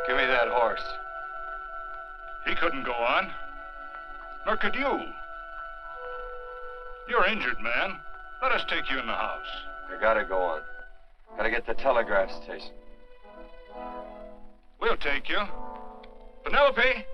Give me that horse. He couldn't go on. Nor could you. You're injured, man. Let us take you in the house. You gotta go on. Gotta get to the telegraph station. We'll take you. Penelope!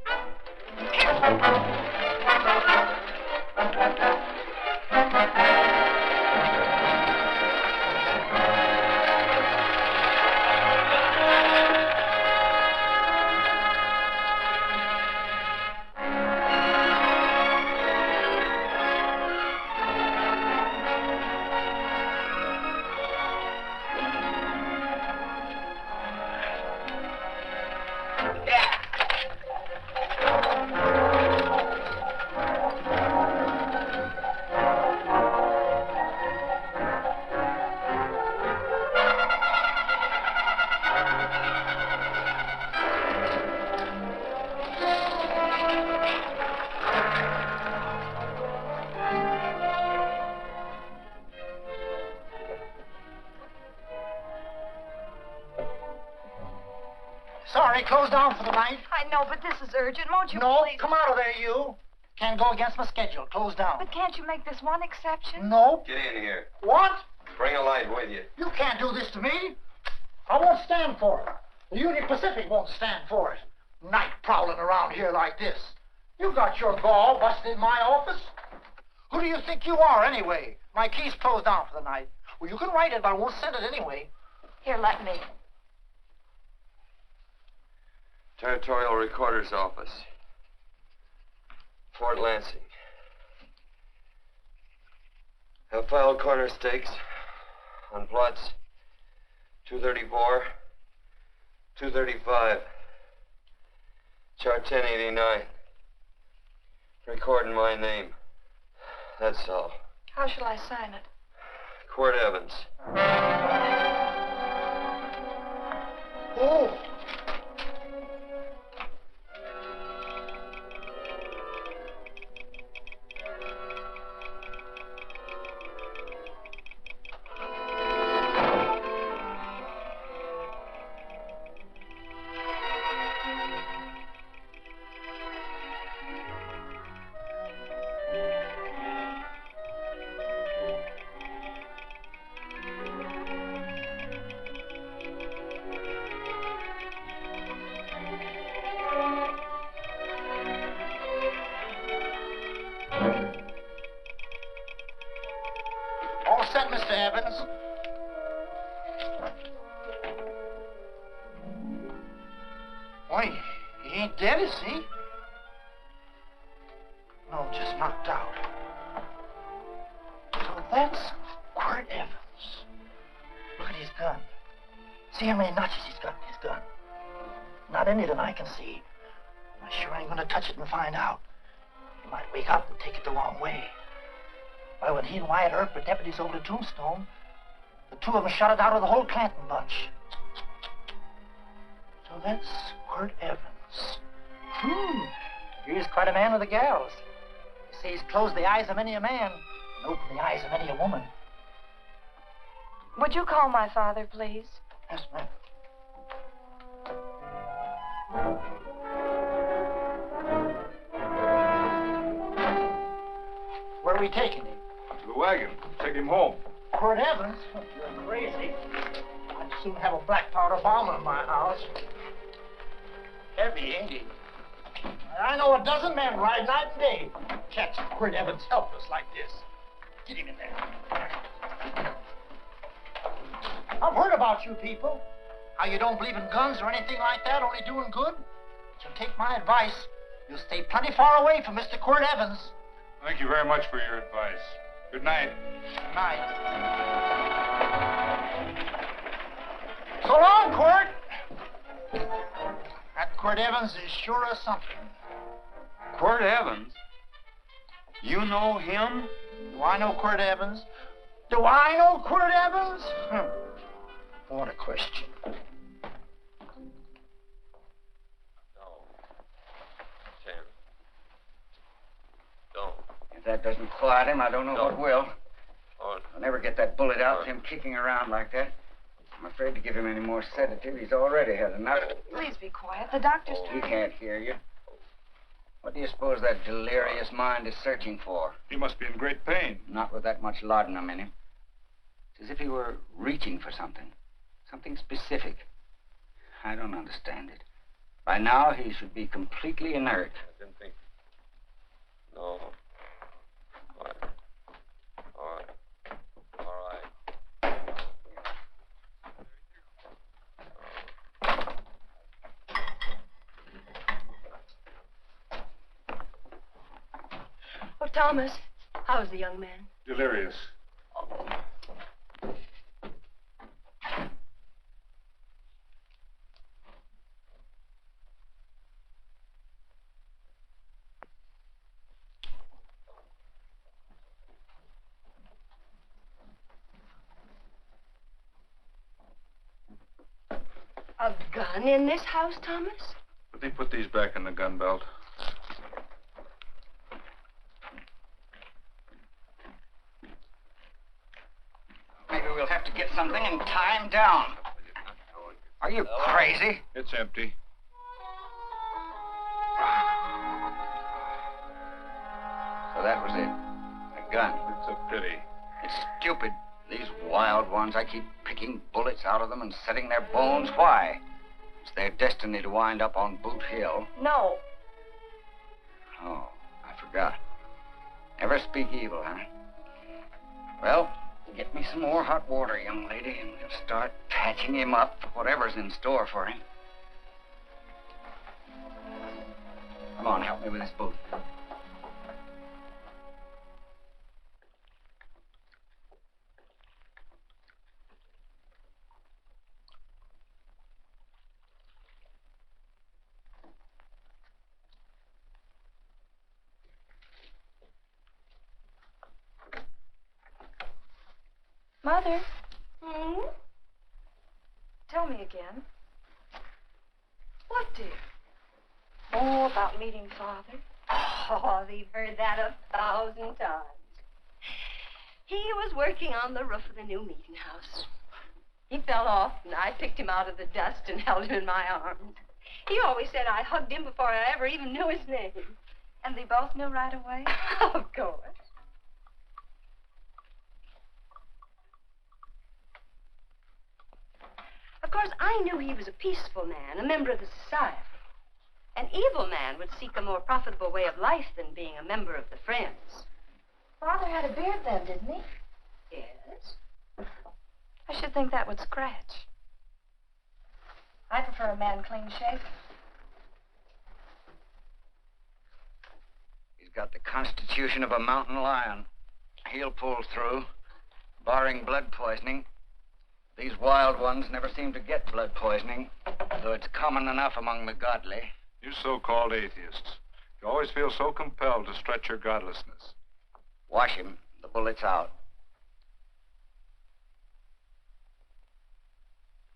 Sorry, closed down for the night. I know, but this is urgent. Won't you No, please? come out of there, you. Can't go against my schedule. Closed down. But can't you make this one exception? No. Get in here. What? Bring a light with you. You can't do this to me. I won't stand for it. The Union Pacific won't stand for it. Night prowling around here like this. You got your gall busting in my office. Who do you think you are, anyway? My key's closed down for the night. Well, you can write it, but I won't send it anyway. Here, let me. Territorial Recorder's Office. Fort Lansing. Have filed corner stakes on plots 234, 235, chart 1089. Recording my name. That's all. How shall I sign it? Quirt Evans. Oh. All set, Mr. Evans. Why, he ain't dead, is he? No, just knocked out. So that's Quirt Evans. Look at his gun. See how many notches he's got in his gun. Not any that I can see. I sure ain't gonna touch it and find out. He might wake up and take it the wrong way. Why, when he and Wyatt Earp were deputies over to Tombstone, the two of them shot it out of the whole Clanton bunch. So that's Quirt Evans. He's quite a man with the gals. You see, he's closed the eyes of many a man and opened the eyes of many a woman. Would you call my father, please? Yes, ma'am. Where are we taking him? To the wagon. Take him home. Quirt Evans? You're crazy. I'd soon have a black powder bomb in my house. Heavy, ain't he? I know a dozen men ride night and day. Catch Quirt Evans helpless like this. Get him in there. I've heard about you people. How you don't believe in guns or anything like that, only doing good. But you'll take my advice. You'll stay plenty far away from Mr. Quirt Evans. Thank you very much for your advice. Good night. Good night. So long, Quirt. That Quirt Evans is sure of something. Quirt Evans? You know him? Do I know Quirt Evans? Do I know Quirt Evans? What a question. Don't. If that doesn't quiet him, I don't know what will. Oh. I'll never get that bullet out with him kicking around like that. I'm afraid to give him any more sedative. He's already had enough. Please be quiet. The doctor's He trying. can't hear you. What do you suppose that delirious mind is searching for? He must be in great pain. Not with that much laudanum in him. It's as if he were reaching for something. Something specific. I don't understand it. By now, he should be completely inert. I didn't think. No. All right. All right. All right. Oh, Thomas, how's the young man? Delirious. A gun in this house, Thomas? But they put these back in the gun belt. Maybe we'll have to get something and tie him down. Are you crazy? It's empty. So that was it. A gun. It's a pity. It's stupid. These wild ones, I keep picking bullets out of them and setting their bones. Why? It's their destiny to wind up on Boot Hill. No. Oh, I forgot. Never speak evil, huh? Well, get me some more hot water, young lady, and we'll start patching him up for whatever's in store for him. Come on, help me with this boot. Mother, Hmm? tell me again. What, dear? Oh, about meeting Father. Oh, we've heard that 1,000 times. He was working on the roof of the new meeting house. He fell off, and I picked him out of the dust and held him in my arms. He always said I hugged him before I ever even knew his name. And they both knew right away? Of course. Of course, I knew he was a peaceful man, a member of the society. An evil man would seek a more profitable way of life than being a member of the Friends. Father had a beard then, didn't he? Yes? I should think that would scratch. I prefer a man clean shaven. He's got the constitution of a mountain lion. He'll pull through, barring blood poisoning. These wild ones never seem to get blood poisoning, though it's common enough among the godly. You so-called atheists. You always feel so compelled to stretch your godlessness. Wash him. The bullet's out.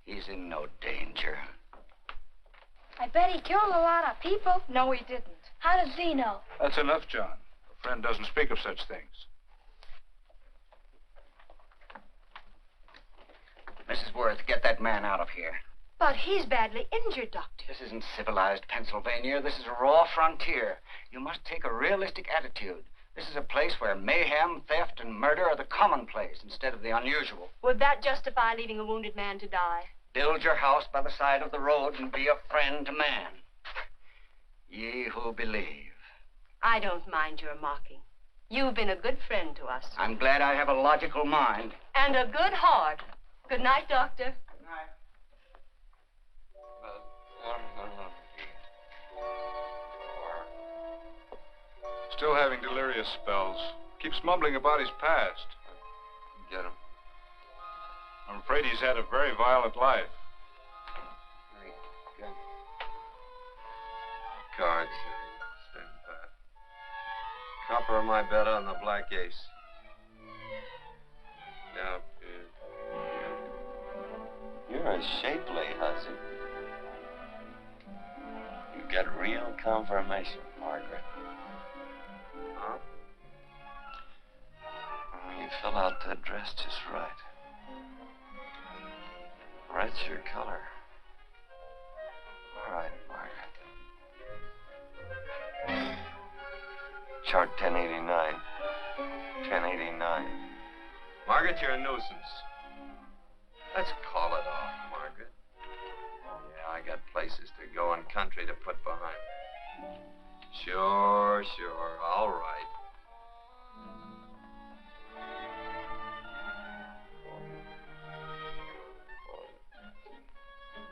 He's in no danger. I bet he killed a lot of people. No, he didn't. How does he know? That's enough, John. A friend doesn't speak of such things. Mrs. Worth, get that man out of here. But he's badly injured, Doctor. This isn't civilized Pennsylvania. This is a raw frontier. You must take a realistic attitude. This is a place where mayhem, theft, and murder are the commonplace instead of the unusual. Would that justify leaving a wounded man to die? Build your house by the side of the road and be a friend to man. Ye who believe. I don't mind your mocking. You've been a good friend to us. I'm glad I have a logical mind. And a good heart. Good night, Doctor. Good night. Still having delirious spells. Keeps mumbling about his past. Get him. I'm afraid he's had a very violent life. Cards. Stand pat. Copper my bet on the black ace. Now, you're a shapely hussy. You get real confirmation, Margaret. Huh? You fill out that dress just right. Red's your color. All right, Margaret. Chart 1089. 1089. Margaret, you're a nuisance. Let's call it off, Margaret. Yeah, I got places to go and country to put behind me. Sure. All right.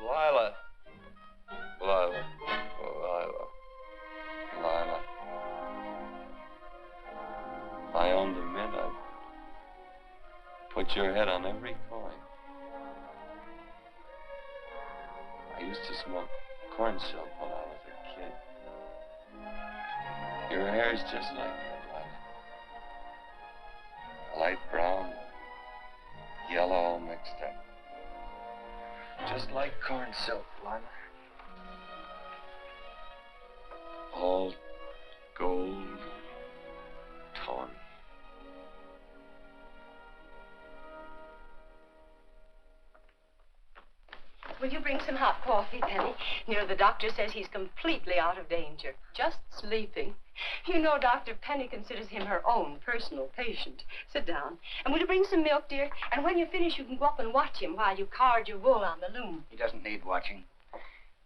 Lila. If I owned a mint, I'd put your head on every coin. I used to smoke corn silk when I was a kid. Your hair's just like that, Lila. Light brown, yellow all mixed up. Just like corn silk, Lila. All gold, tawny. Will you bring some hot coffee, Penny? You know, the doctor says he's completely out of danger. Just sleeping. You know, Dr. Penny considers him her own personal patient. Sit down. And will you bring some milk, dear? And when you finish, you can go up and watch him while you card your wool on the loom. He doesn't need watching.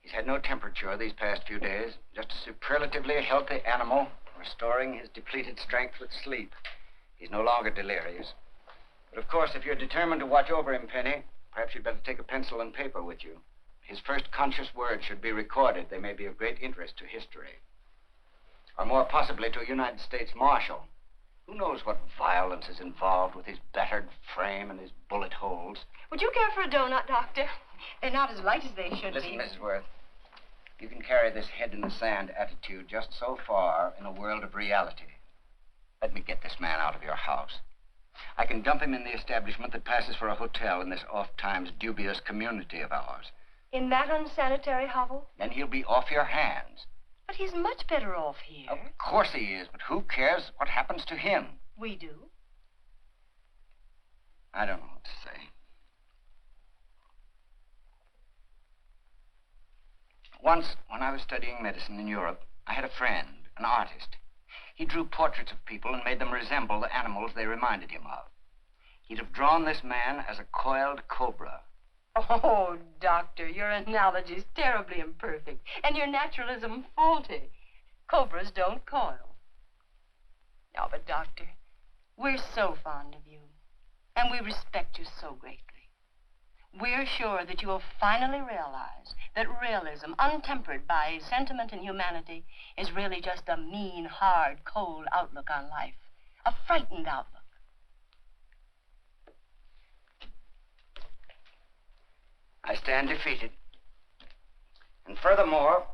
He's had no temperature these past few days. Just a superlatively healthy animal, restoring his depleted strength with sleep. He's no longer delirious. But, of course, if you're determined to watch over him, Penny, perhaps you'd better take a pencil and paper with you. His first conscious words should be recorded. They may be of great interest to history. Or more possibly to a United States Marshal. Who knows what violence is involved with his battered frame and his bullet holes. Would you care for a donut, Doctor? They're not as light as they should Listen, be. Mrs. Worth. You can carry this head-in-the-sand attitude just so far in a world of reality. Let me get this man out of your house. I can dump him in the establishment that passes for a hotel in this oft-times dubious community of ours. In that unsanitary hovel? Then he'll be off your hands. But he's much better off here. Of course he is, but who cares what happens to him? We do. I don't know what to say. Once, when I was studying medicine in Europe, I had a friend, an artist. He drew portraits of people and made them resemble the animals they reminded him of. He'd have drawn this man as a coiled cobra. Oh, Doctor, your analogy's terribly imperfect, and your naturalism faulty. Cobras don't coil. No, but, Doctor, we're so fond of you, and we respect you so greatly. We're sure that you will finally realize that realism, untempered by sentiment and humanity, is really just a mean, hard, cold outlook on life. A frightened outlook. I stand defeated. And furthermore,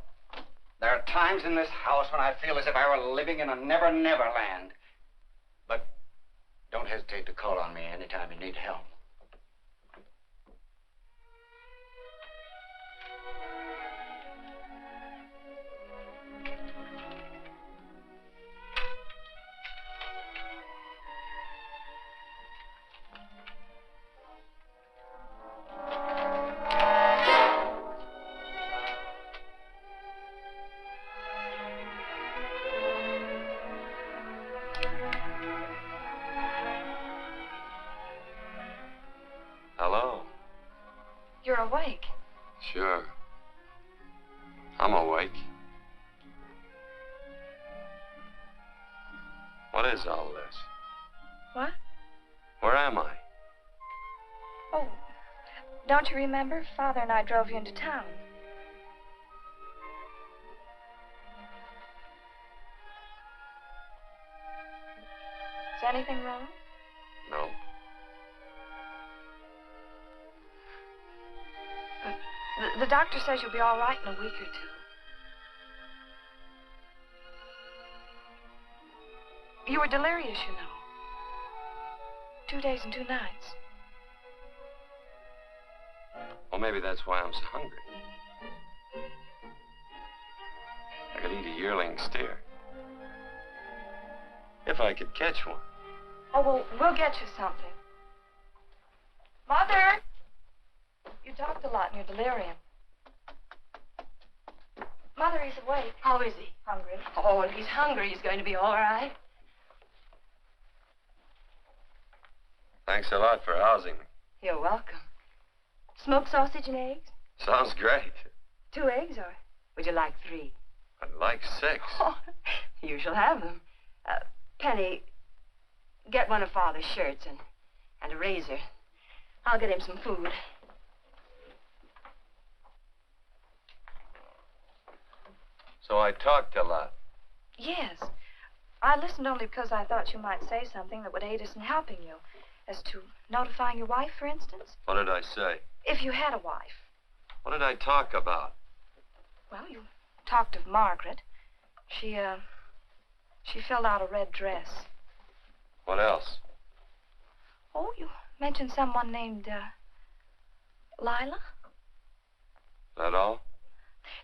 there are times in this house when I feel as if I were living in a never-never land. But don't hesitate to call on me anytime you need help. Hello? You're awake. Sure. I'm awake. What is all this? What? Where am I? Oh, don't you remember? Father and I drove you into town. Is anything wrong? No. The doctor says you'll be all right in a week or two. You were delirious, you know. 2 days and 2 nights. Well, maybe that's why I'm so hungry. I could eat a yearling steer. If I could catch one. Oh, well, we'll get you something. Mother! You talked a lot in your delirium. Mother, he's awake. How is he? Hungry. Oh, if he's hungry, he's going to be all right. Thanks a lot for housing me. You're welcome. Smoked sausage and eggs? Sounds great. 2 eggs, or would you like 3? I'd like 6. Oh, you shall have them. Penny, get one of Father's shirts and a razor. I'll get him some food. So I talked a lot. Yes. I listened only because I thought you might say something that would aid us in helping you. As to notifying your wife, for instance. What did I say? If you had a wife. What did I talk about? Well, you talked of Margaret. She filled out a red dress. What else? Oh, you mentioned someone named, Lila? That all?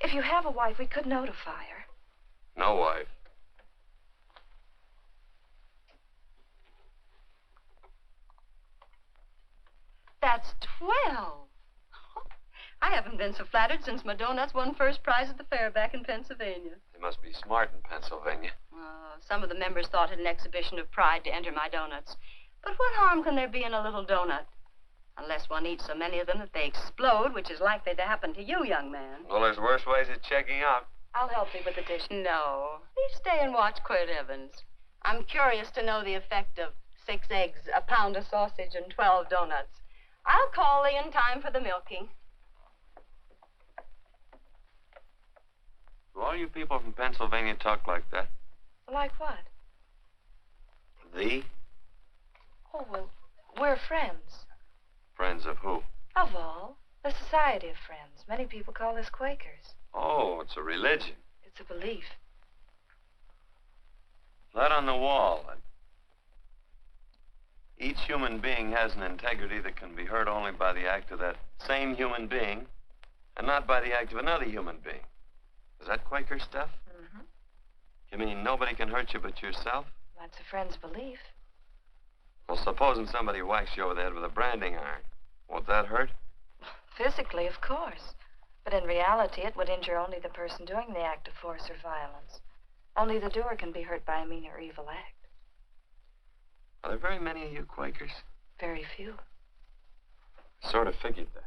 If you have a wife, we could notify her. No wife. That's 12. I haven't been so flattered since my donuts won first prize at the fair back in Pennsylvania. They must be smart in Pennsylvania. Some of the members thought it an exhibition of pride to enter my donuts. But what harm can there be in a little donut? Unless one eats so many of them that they explode, which is likely to happen to you, young man. Well, there's worse ways of checking out. I'll help you with the dish. No. You stay and watch Quirt Evans. I'm curious to know the effect of 6 eggs, a pound of sausage, and 12 donuts. I'll call thee in time for the milking. Do all you people from Pennsylvania talk like that? Like what? Thee? Oh, well, we're friends. Friends of who? Of all. The Society of Friends. Many people call us Quakers. Oh, it's a religion. It's a belief. That on the wall. Each human being has an integrity that can be hurt only by the act of that same human being, and not by the act of another human being. Is that Quaker stuff? Mm-hmm. You mean nobody can hurt you but yourself? That's a friend's belief. Well, supposing somebody whacks you over the head with a branding iron. Won't that hurt? Physically, of course. But in reality, it would injure only the person doing the act of force or violence. Only the doer can be hurt by a mean or evil act. Are there very many of you Quakers? Very few. Sort of figured that.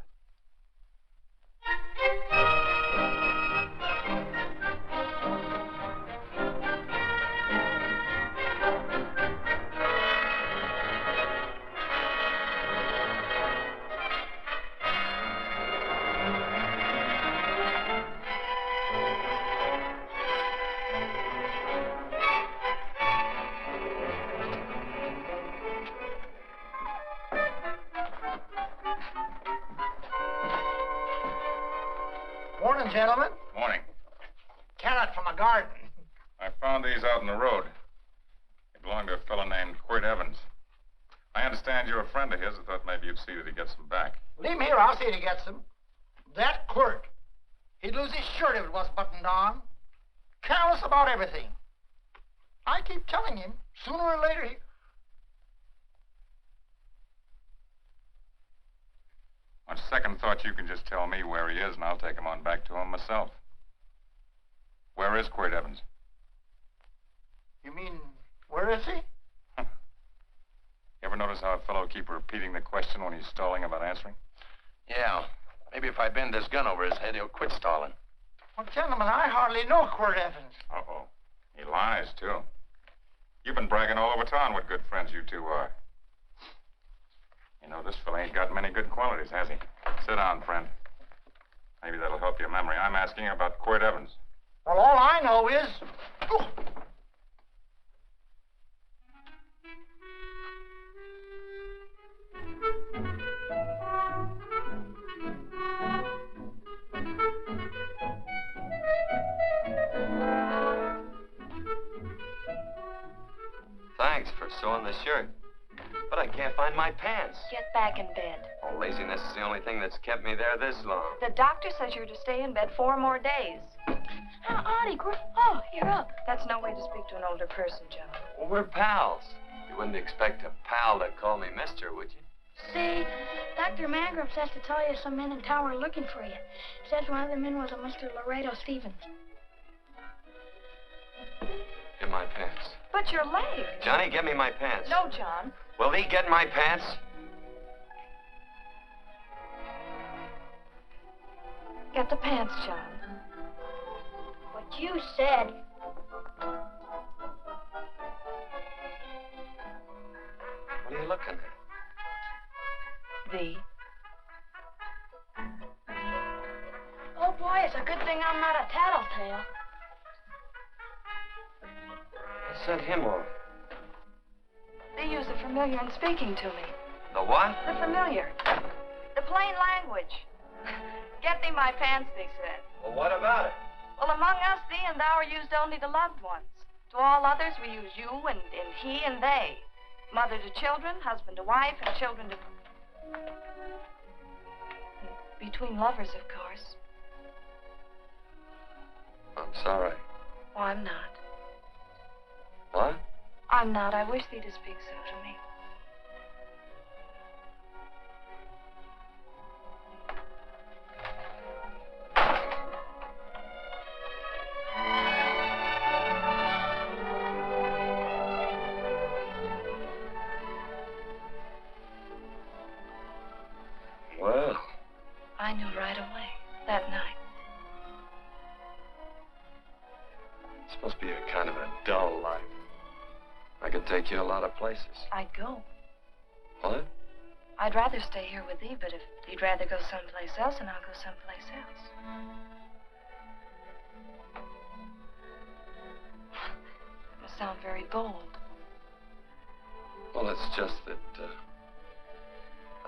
Morning, gentlemen. Morning. Carrot from a garden. I found these out in the road. They belong to a fellow named Quirt Evans. I understand you're a friend of his. I thought maybe you'd see that he gets them back. Leave him here. I'll see that he gets them. That Quirt. He'd lose his shirt if it was buttoned on. Careless about everything. I keep telling him, sooner or later he... On second thought, you can just tell me where he is, and I'll take him on back to him myself. Where is Quirt Evans? You mean, where is he? You ever notice how a fellow keep repeating the question when he's stalling about answering? Yeah. Maybe if I bend this gun over his head, he'll quit stalling. Well, gentlemen, I hardly know Quirt Evans. Uh-oh. He lies, too. You've been bragging all over town what good friends you two are. You know, this fella ain't got many good qualities, has he? Sit down, friend. Maybe that'll help your memory. I'm asking about Quirt Evans. Well, all I know is... Oh. Thanks for sewing the shirt. But I can't find my pants. Get back in bed. Oh, laziness is the only thing that's kept me there this long. The doctor says you're to stay in bed 4 more days. Audie, oh, you're up. That's no way to speak to an older person, Joe. Well, we're pals. You wouldn't expect a pal to call me mister, would you? See, Dr. Mangrum says to tell you some men in town were looking for you. Says one of the men was a Mr. Laredo Stevens. Get my pants. But your leg. Johnny, get me my pants. No, John. Will he get my pants? Get the pants, John. What you said. What are you looking at? V. Oh, boy, it's a good thing I'm not a tattletale. I sent him off. They use the familiar in speaking to me. The what? The familiar. The plain language. Get thee my pants, they said. Well, what about it? Well, among us, thee and thou are used only to loved ones. To all others, we use you and he and they. Mother to children, husband to wife, and children to... Between lovers, of course. I'm sorry. Oh, I'm not. What? I'm not. I wish thee to speak so to me. Well, I knew right away, that night. it's supposed to be a kind of a dull life. I could take you a lot of places. I'd go. What? I'd rather stay here with thee, but if you'd rather go someplace else, then I'll go someplace else. It must sound very bold. Well, it's just that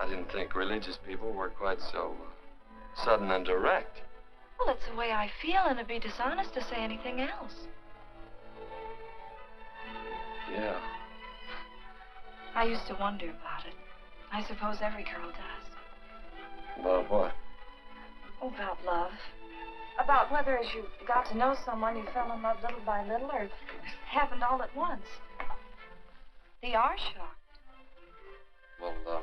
I didn't think religious people were quite so sudden and direct. Well, it's the way I feel, and it'd be dishonest to say anything else. Yeah. I used to wonder about it. I suppose every girl does. About what? Oh, about love. About whether as you got to know someone, you fell in love little by little, or it happened all at once. They are shocked. Well,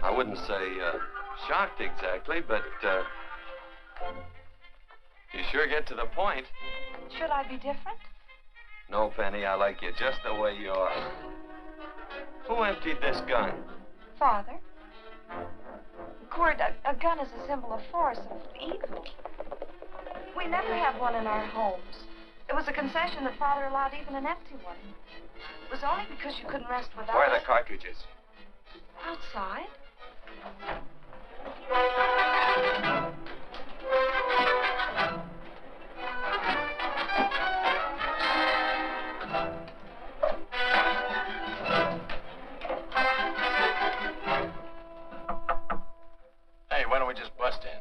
I wouldn't say shocked exactly, but you sure get to the point. Should I be different? No, Penny, I like you just the way you are. Who emptied this gun? Father. Quirt, a gun is a symbol of force, of evil. We never have one in our homes. It was a concession that Father allowed even an empty one. It was only because you couldn't rest without Where are it. the cartridges? Outside. Hey, why don't we just bust in?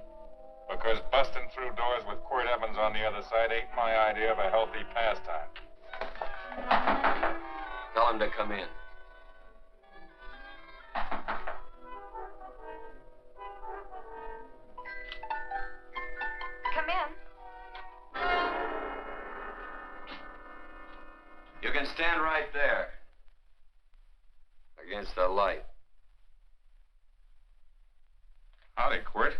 Because busting through doors with Quirt Evans on the other side ain't my idea of a healthy pastime. Tell him to come in. Come in. You can stand right there. Against the light. Howdy, Quirt.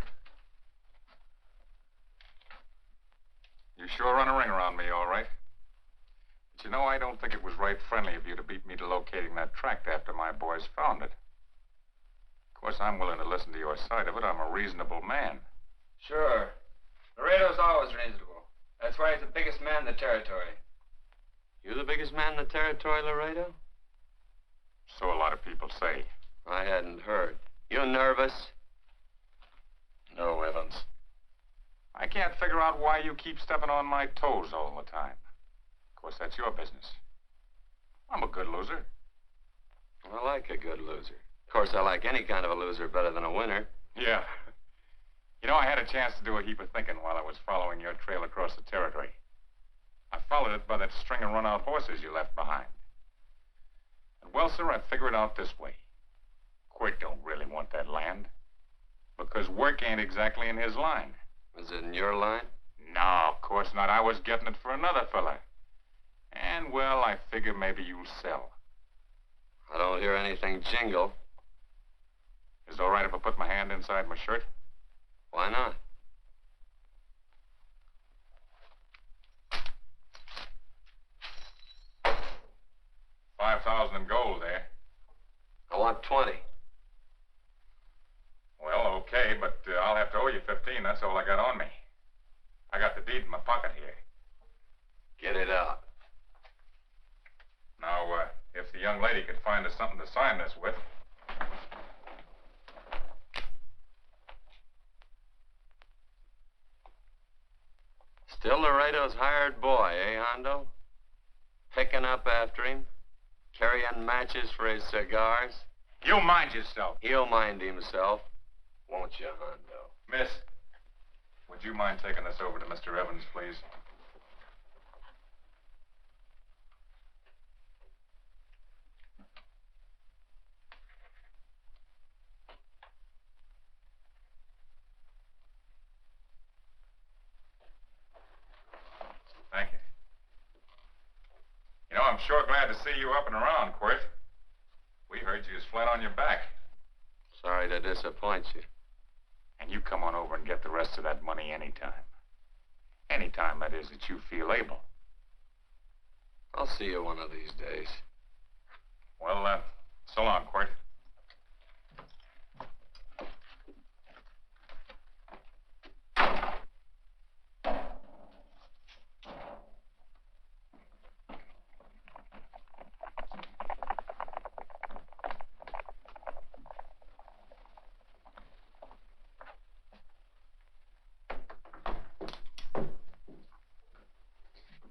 You sure run a ring around me, all right. But you know, I don't think it was right friendly of you to beat me to locating that tract after my boys found it. Of course, I'm willing to listen to your side of it. I'm a reasonable man. Sure. Laredo's always reasonable. That's why he's the biggest man in the territory. You the biggest man in the territory, Laredo? So a lot of people say. I hadn't heard. You nervous? No, Evans. I can't figure out why you keep stepping on my toes all the time. Of course, that's your business. I'm a good loser. I like a good loser. Of course, I like any kind of a loser better than a winner. Yeah. You know, I had a chance to do a heap of thinking while I was following your trail across the territory. I followed it by that string of run-out horses you left behind. And, well, sir, I figured it out this way. Quirt don't really want that land. Because work ain't exactly in his line. Is it in your line? No, of course not. I was getting it for another fella. And, well, I figure maybe you'll sell. I don't hear anything jingle. Is it all right if I put my hand inside my shirt? Why not? $5,000 in gold, eh? I want 20. Well, okay, but I'll have to owe you 15. That's all I got on me. I got the deed in my pocket here. Get it out. Now, if the young lady could find us something to sign this with. Still Laredo's hired boy, eh, Hondo? Picking up after him, carrying matches for his cigars. You mind yourself. He'll mind himself, won't you, Hondo? Miss, would you mind taking this over to Mr. Evans, please? Thank you. You know, I'm sure glad to see you up and around, Quirt. We heard you was flat on your back. Sorry to disappoint you. And you come on over and get the rest of that money anytime. Anytime, that is, that you feel able. I'll see you one of these days. Well, so long, Quirt.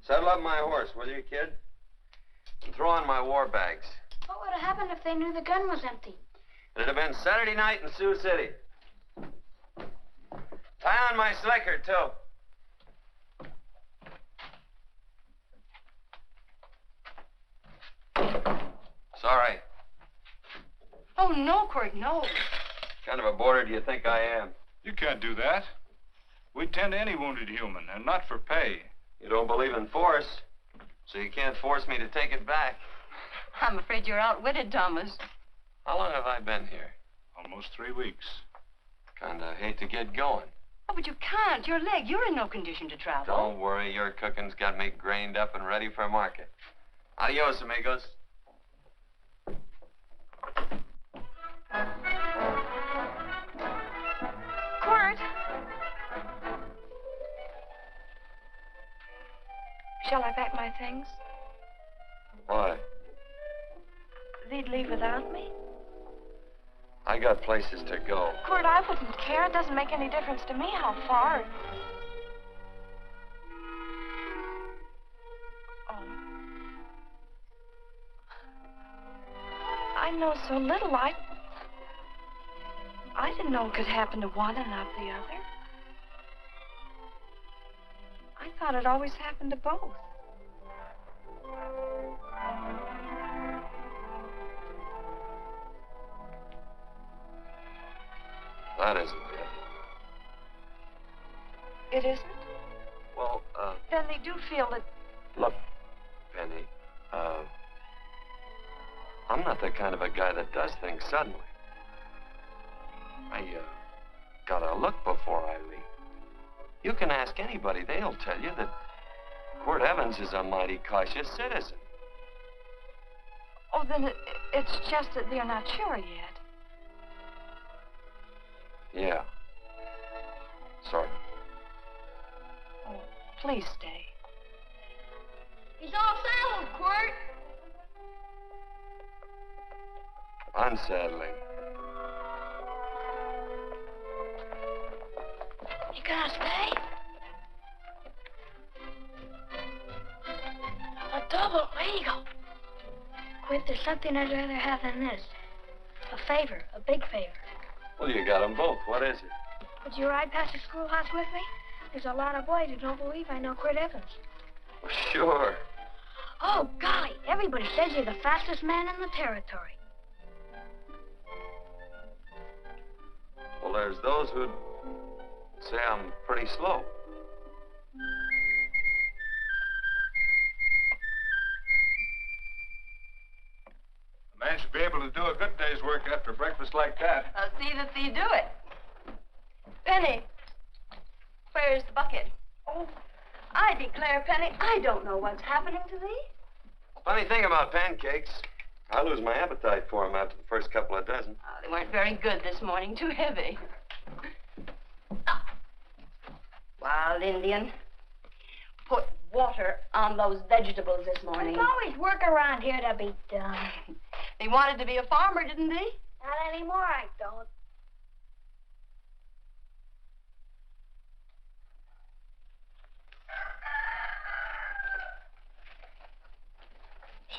Saddle up my horse, will you, kid? And throw on my war bags. What would have happened if they knew the gun was empty? It'd have been Saturday night in Sioux City. Tie on my slicker, too. Sorry. Oh, no, Quirt, no. What kind of a boarder do you think I am? You can't do that. We tend to any wounded human, and not for pay. You don't believe in force, so you can't force me to take it back. I'm afraid you're outwitted, Thomas. How long have I been here? Almost 3 weeks. Kinda hate to get going. Oh, but you can't. Your leg, you're in no condition to travel. Don't worry, your cooking's got me grained up and ready for market. Adios, amigos. Quirt. Shall I pack my things? Why? They'd leave without me? I got places to go. Quirt, I wouldn't care. It doesn't make any difference to me how far. Oh. I know so little. I didn't know it could happen to one and not the other. I thought it always happened to both. That isn't it. It isn't? Well, Then they do feel that... look, Penny, I'm not the kind of a guy that does things suddenly. I, gotta look before I leave. You can ask anybody, they'll tell you that Quirt Evans is a mighty cautious citizen. Oh, then it's just that they're not sure yet. Yeah. Sort of. Oh, please stay. He's all saddled, Quirt. Unsettling. You gonna stay? A double eagle. Quirt, there's something I'd rather have than this. A favor, a big favor. Well, you got them both. What is it? Would you ride past the schoolhouse with me? There's a lot of boys who don't believe I know Quirt Evans. Well, sure. Oh, golly, everybody says you're the fastest man in the territory. Well, there's those who'd say I'm pretty slow. A man should be able to do a good day's work after breakfast like that. I'll see that thee do it. Penny, where's the bucket? Oh, I declare, Penny, I don't know what's happening to thee. Funny thing about pancakes, I lose my appetite for them after the first couple of dozen. Oh, they weren't very good this morning, too heavy. Wild Indian, put water on those vegetables this morning. There's always work around here to be done. He wanted to be a farmer, didn't he? Not anymore, I don't.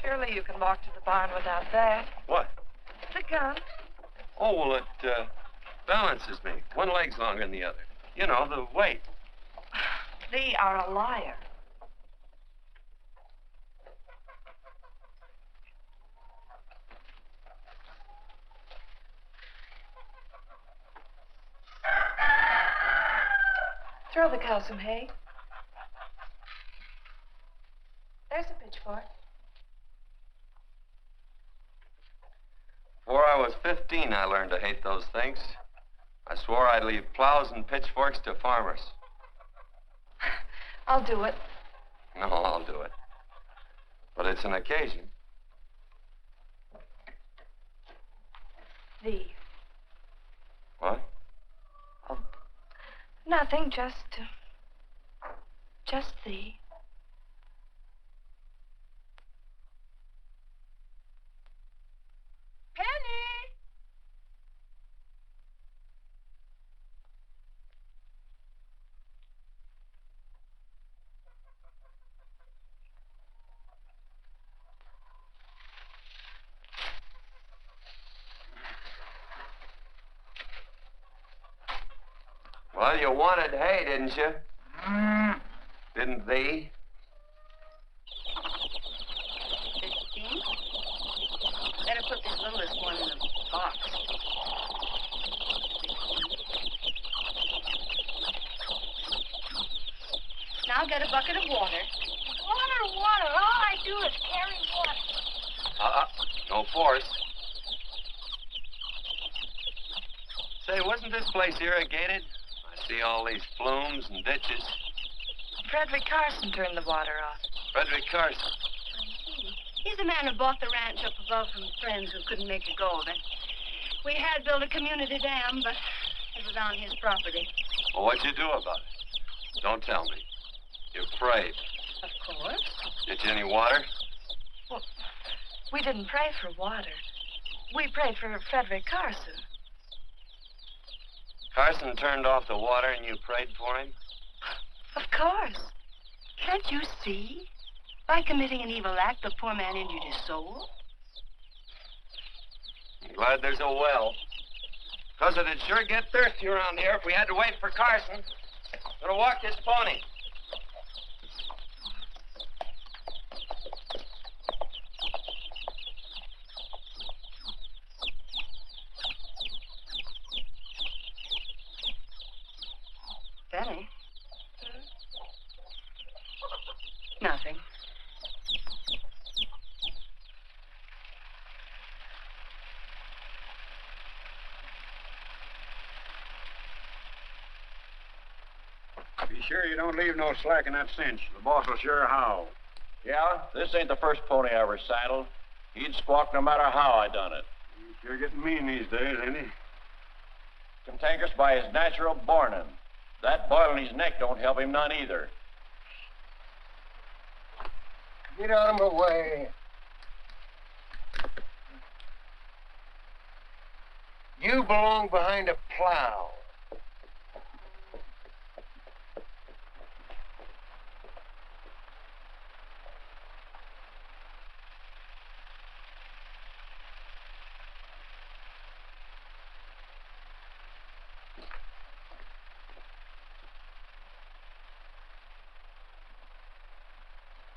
Surely you can walk to the barn without that. What? The gun. Oh, well, it balances me. One leg's longer than the other. You know, the weight. Thee are a liar. Throw the cow some hay. There's a pitchfork. Before I was 15, I learned to hate those things. I swore I'd leave plows and pitchforks to farmers. I'll do it. No, I'll do it. But it's an occasion. Thee. What? Oh, nothing, just thee. Penny! Well, you wanted hay, didn't you? Didn't thee? 15? Better put this littlest one in the box. Now get a bucket of water. Water. All I do is carry water. No force. Say, wasn't this place irrigated? I see all these flumes and ditches. Frederick Carson turned the water off. Frederick Carson. He's the man who bought the ranch up above from friends who couldn't make a go of it. We had built a community dam, but it was on his property. Well, what'd you do about it? Don't tell me. You prayed. Of course. Get you any water? Well, we didn't pray for water. We prayed for Frederick Carson. Carson turned off the water and you prayed for him? Of course. Can't you see? By committing an evil act, the poor man injured his soul. I'm glad there's a well. Because it'd sure get thirsty around here if we had to wait for Carson. Gonna walk this pony. Benny? Nothing. Be sure you don't leave no slack in that cinch. The boss will sure howl. Yeah, this ain't the first pony I ever saddled. He'd squawk no matter how I done it. He's sure getting mean these days, ain't he? Cantankerous by his natural bornin'. That boil in his neck don't help him none either. Get out of my way. You belong behind a plow.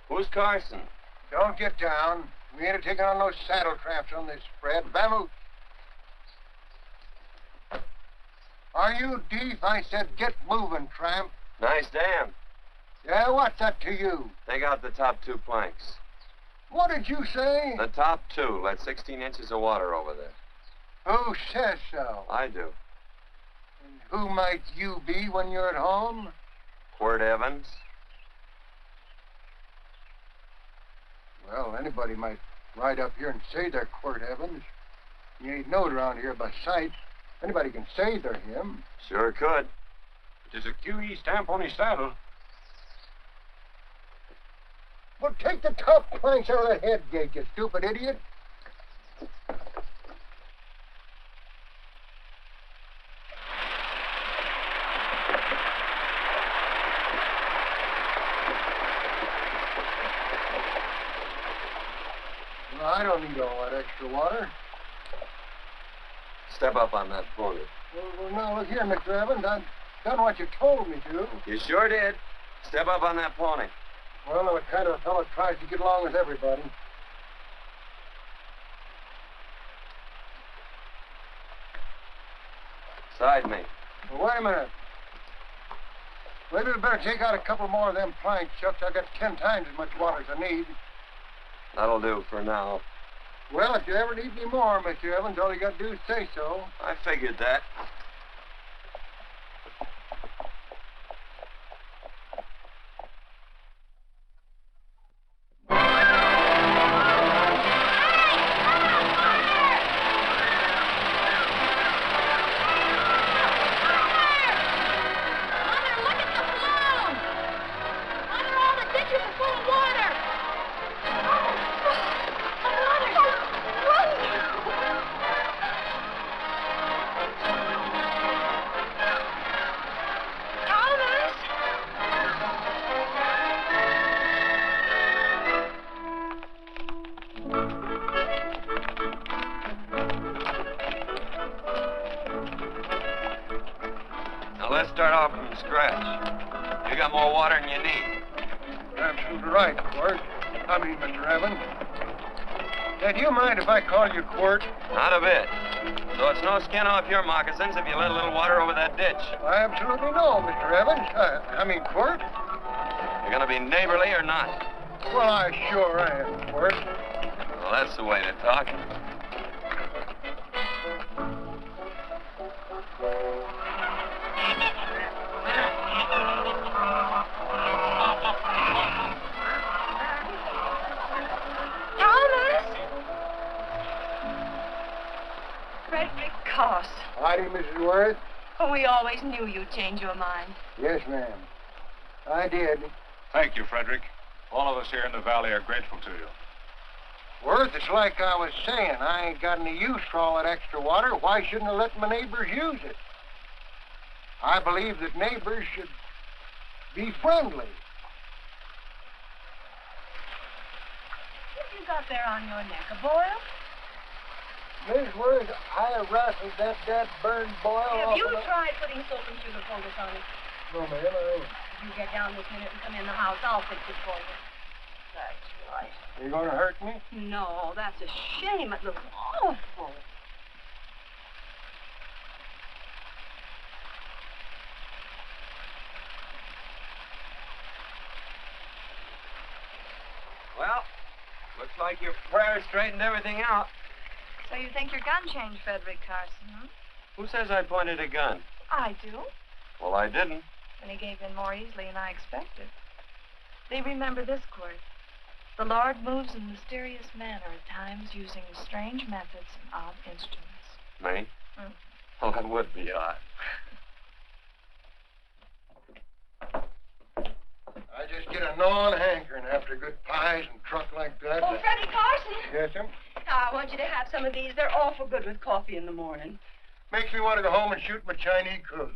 Who's Carson? Don't get down. We ain't taking on no saddle traps on this spread. Vamoose. Are you deep? I said get moving, tramp. Nice dam. Yeah, what's that to you? Take out the top two planks. What did you say? The top two. Let 16 inches of water over there. Who says so? I do. And who might you be when you're at home? Quirt Evans. Well, anybody might ride up here and say they're Quirt Evans. You ain't known around here by sight. Anybody can say they're him. Sure could. There's a QE stamp on his saddle. Well, take the top planks out of that head gate, you stupid idiot. Well, I don't need all that extra water. Step up on that pony. Well, now, look here, Mr. Evans. I've done what you told me to. You sure did. Step up on that pony. Well, I'm the kind of fellow tries to get along with everybody. Side me. Well, wait a minute. Maybe we better take out a couple more of them planks, Chuck. I got 10 times as much water as I need. That'll do for now. Well, if you ever need any more, Mr. Evans, all you got to do is say so. I figured that. Let's start off from scratch. You got more water than you need. You're absolutely right, Quirt. Mr. Evans. Hey, do you mind if I call you Quirt? Not a bit. So it's no skin off your moccasins if you let a little water over that ditch. I absolutely know, Mr. Evans. Quirt. You're gonna be neighborly or not? Well, I sure am, Quirt. Well, that's the way to talk. Howdy, Mrs. Worth. Oh, we always knew you'd change your mind. Yes, ma'am. I did. Thank you, Frederick. All of us here in the valley are grateful to you. Worth, it's like I was saying. I ain't got any use for all that extra water. Why shouldn't I let my neighbors use it? I believe that neighbors should be friendly. What have you got there on your neck, a boil? Miss Worth, I rustled that burned boil Have off you of the... tried putting salt and sugar poultice on it? No, ma'am, I ain't. If you get down this minute and come in the house, I'll fix it for you. That's right. You gonna hurt me? No, that's a shame. It looks awful. Well, looks like your prayer straightened everything out. So you think your gun changed, Frederick Carson, huh? Who says I pointed a gun? I do. Well, I didn't. And he gave in more easily than I expected. They remember this, Quirt. The Lord moves in mysterious manner at times using strange methods and odd instruments. Me? Mm. Well, that would be odd. I just get a gnawing hankering after good pies and truck like that. Oh, Freddie Carson. Yes, ma'am? I want you to have some of these. They're awful good with coffee in the morning. Makes me want to go home and shoot my Chinese cook.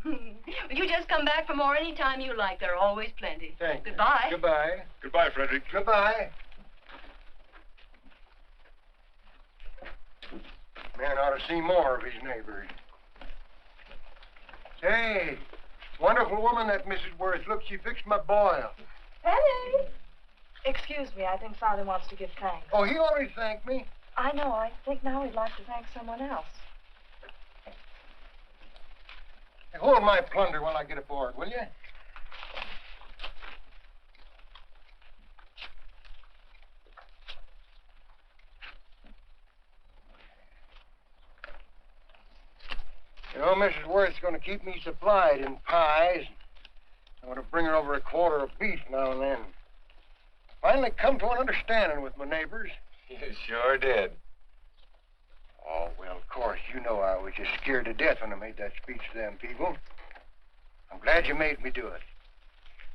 You just come back for more any time you like. There are always plenty. Thank you. Goodbye. Goodbye. Goodbye, Frederick. Goodbye. Man ought to see more of his neighbors. Hey, wonderful woman, that Mrs. Worth. Look, she fixed my boil. Penny! Excuse me, I think Father wants to give thanks. Oh, he already thanked me. I know. I think now he'd like to thank someone else. Hey, hold my plunder while I get aboard, will you? know, Mrs. Worth's going to keep me supplied in pies. I'm going to bring her over a quarter of beef now and then. Finally come to an understanding with my neighbors. You sure did. Oh, well, of course, you know I was just scared to death when I made that speech to them people. I'm glad you made me do it.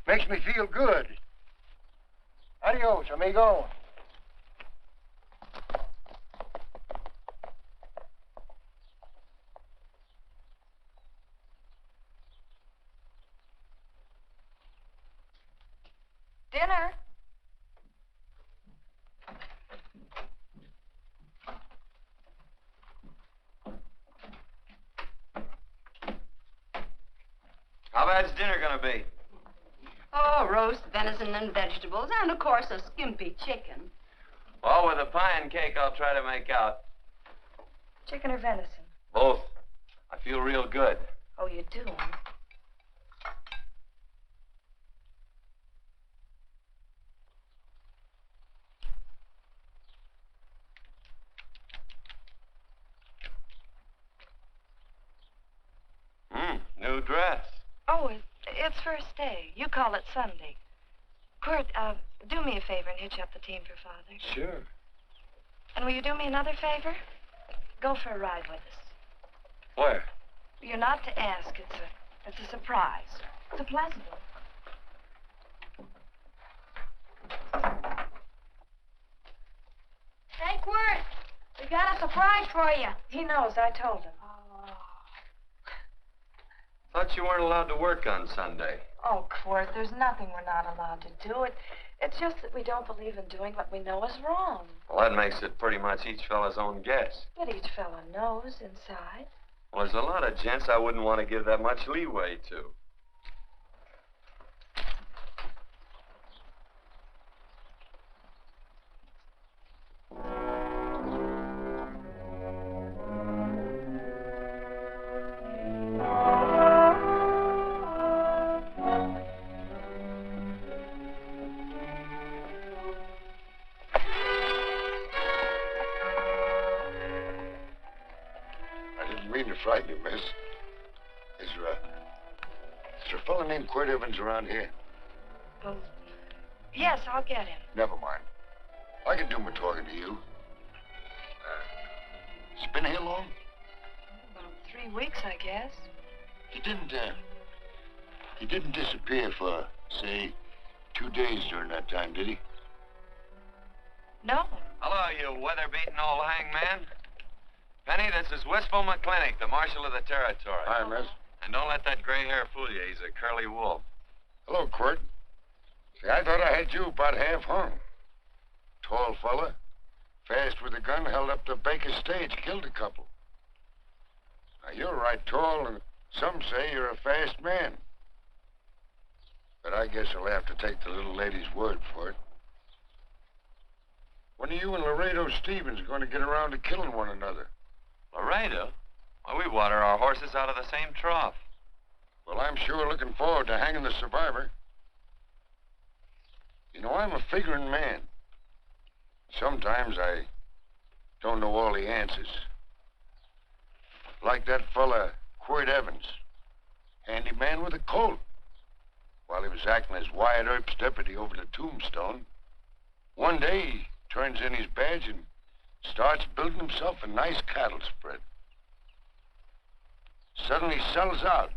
Makes me feel good. Adios, amigo. Dinner. How bad's dinner gonna be? Oh, roast venison and vegetables, and of course a skimpy chicken. Well, with a pie and cake, I'll try to make out. Chicken or venison? Both. I feel real good. Oh, you do? New dress. Oh, it's first day. You call it Sunday. Quirt, do me a favor and hitch up the team for Father. Sure. And will you do me another favor? Go for a ride with us. Where? You're not to ask. It's a surprise. It's a pleasant one. Hey, Quirt, we got a surprise for you. He knows. I told him. Thought you weren't allowed to work on Sunday. Oh, Quirt, there's nothing we're not allowed to do. It's just that we don't believe in doing what we know is wrong. Well, that makes it pretty much each fella's own guess. But each fella knows inside. Well, there's a lot of gents I wouldn't want to give that much leeway to. Frighten you, miss. Is there a fellow named Quirt Evans around here? Well, yes, I'll get him. Never mind. I can do my talking to you. He's been here long? About 3 weeks, I guess. He didn't disappear for, say, 2 days during that time, did he? No. Hello, you weather-beaten old hangman. Penny, this is Wistful McClintock, the marshal of the territory. Hi, miss. And don't let that gray hair fool you. He's a curly wolf. Hello, Quirt. See, I thought I had you about half hung. Tall fella, fast with a gun, held up the Baker stage, killed a couple. Now, you're right tall, and some say you're a fast man. But I guess I'll have to take the little lady's word for it. When are you and Laredo Stevens going to get around to killing one another? Laredo? Well, we water our horses out of the same trough. Well, I'm sure looking forward to hanging the survivor. You know, I'm a figuring man. Sometimes I don't know all the answers. Like that fella, Quirt Evans. Handy man with a Colt. While he was acting as Wyatt Earp's deputy over the Tombstone, one day he turns in his badge and starts building himself a nice cattle spread. Suddenly sells out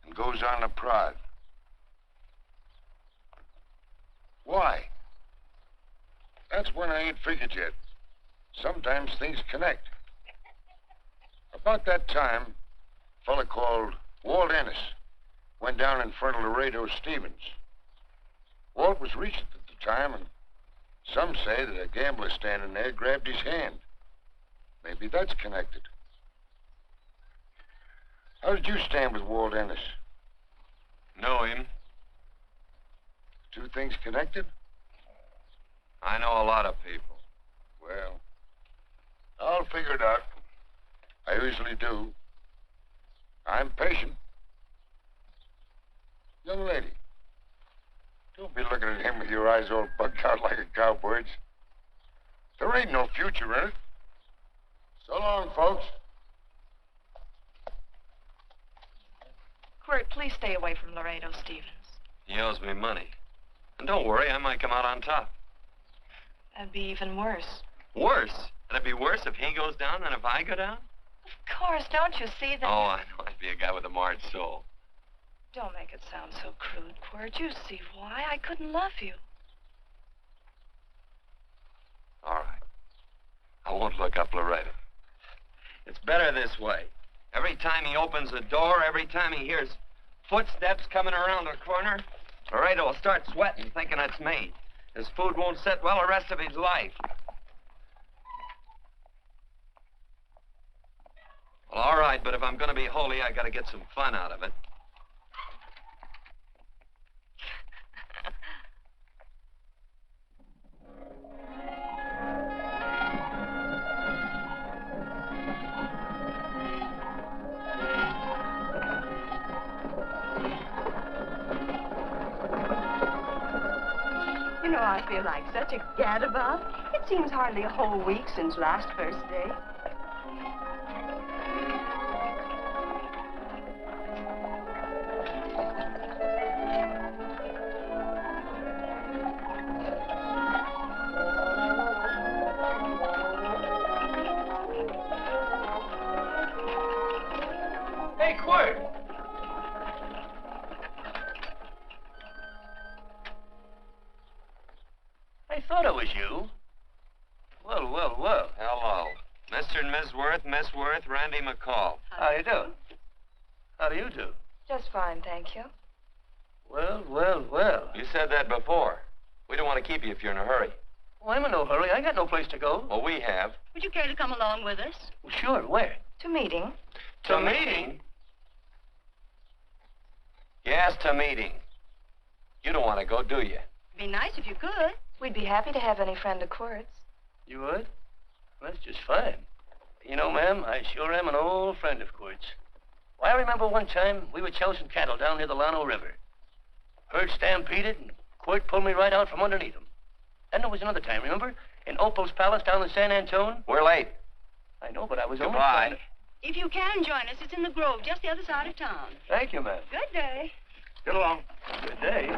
and goes on a prod. Why? That's when I ain't figured yet. Sometimes things connect. About that time, a fella called Walt Ennis went down in front of Laredo Stevens. Walt was Regent at the time, and some say that a gambler standing there grabbed his hand. Maybe that's connected. How did you stand with Walt Ennis? Know him. Two things connected? I know a lot of people. Well, I'll figure it out. I usually do. I'm patient. Young lady, don't be looking at him with your eyes all bugged out like a cowbird's. There ain't no future in it. So long, folks. Quirt, please stay away from Laredo Stevens. He owes me money. And don't worry, I might come out on top. That'd be even worse. Worse? That'd be worse if he goes down than if I go down? Of course, don't you see that? Oh, I know. I'd be a guy with a marred soul. Don't make it sound so crude, Quirt. You see why I couldn't love you. All right. I won't look up Laredo. It's better this way. Every time he opens the door, every time he hears footsteps coming around the corner, Laredo will start sweating, thinking it's me. His food won't sit well the rest of his life. Well, all right, but if I'm going to be holy, I got to get some fun out of it. You know, I feel like such a gadabout. It seems hardly a whole week since last first day. Hey, Quirt! I thought it was you. Well, well, well. Hello. Mr. and Miss Worth, Miss Worth, Randy McCall. How you doing? How do you do? Just fine, thank you. Well, well, well. You said that before. We don't want to keep you if you're in a hurry. Well, I'm in no hurry. I got no place to go. Well, we have. Would you care to come along with us? Well, sure, where? To meeting. To meeting? Yes, to meeting. You don't want to go, do you? Be nice if you could. We'd be happy to have any friend of Quirt's. You would? Well, that's just fine. You know, ma'am, I sure am an old friend of Quirt's. Why, I remember one time we were chousing cattle down near the Llano River. Herd stampeded, and Quirt pulled me right out from underneath him. Then there was another time, remember? In Opal's Palace down in San Antone? We're late. I know, but I was only Goodbye. trying to... If you can join us, it's in the Grove, just the other side of town. Thank you, ma'am. Good day. Get along. Good day.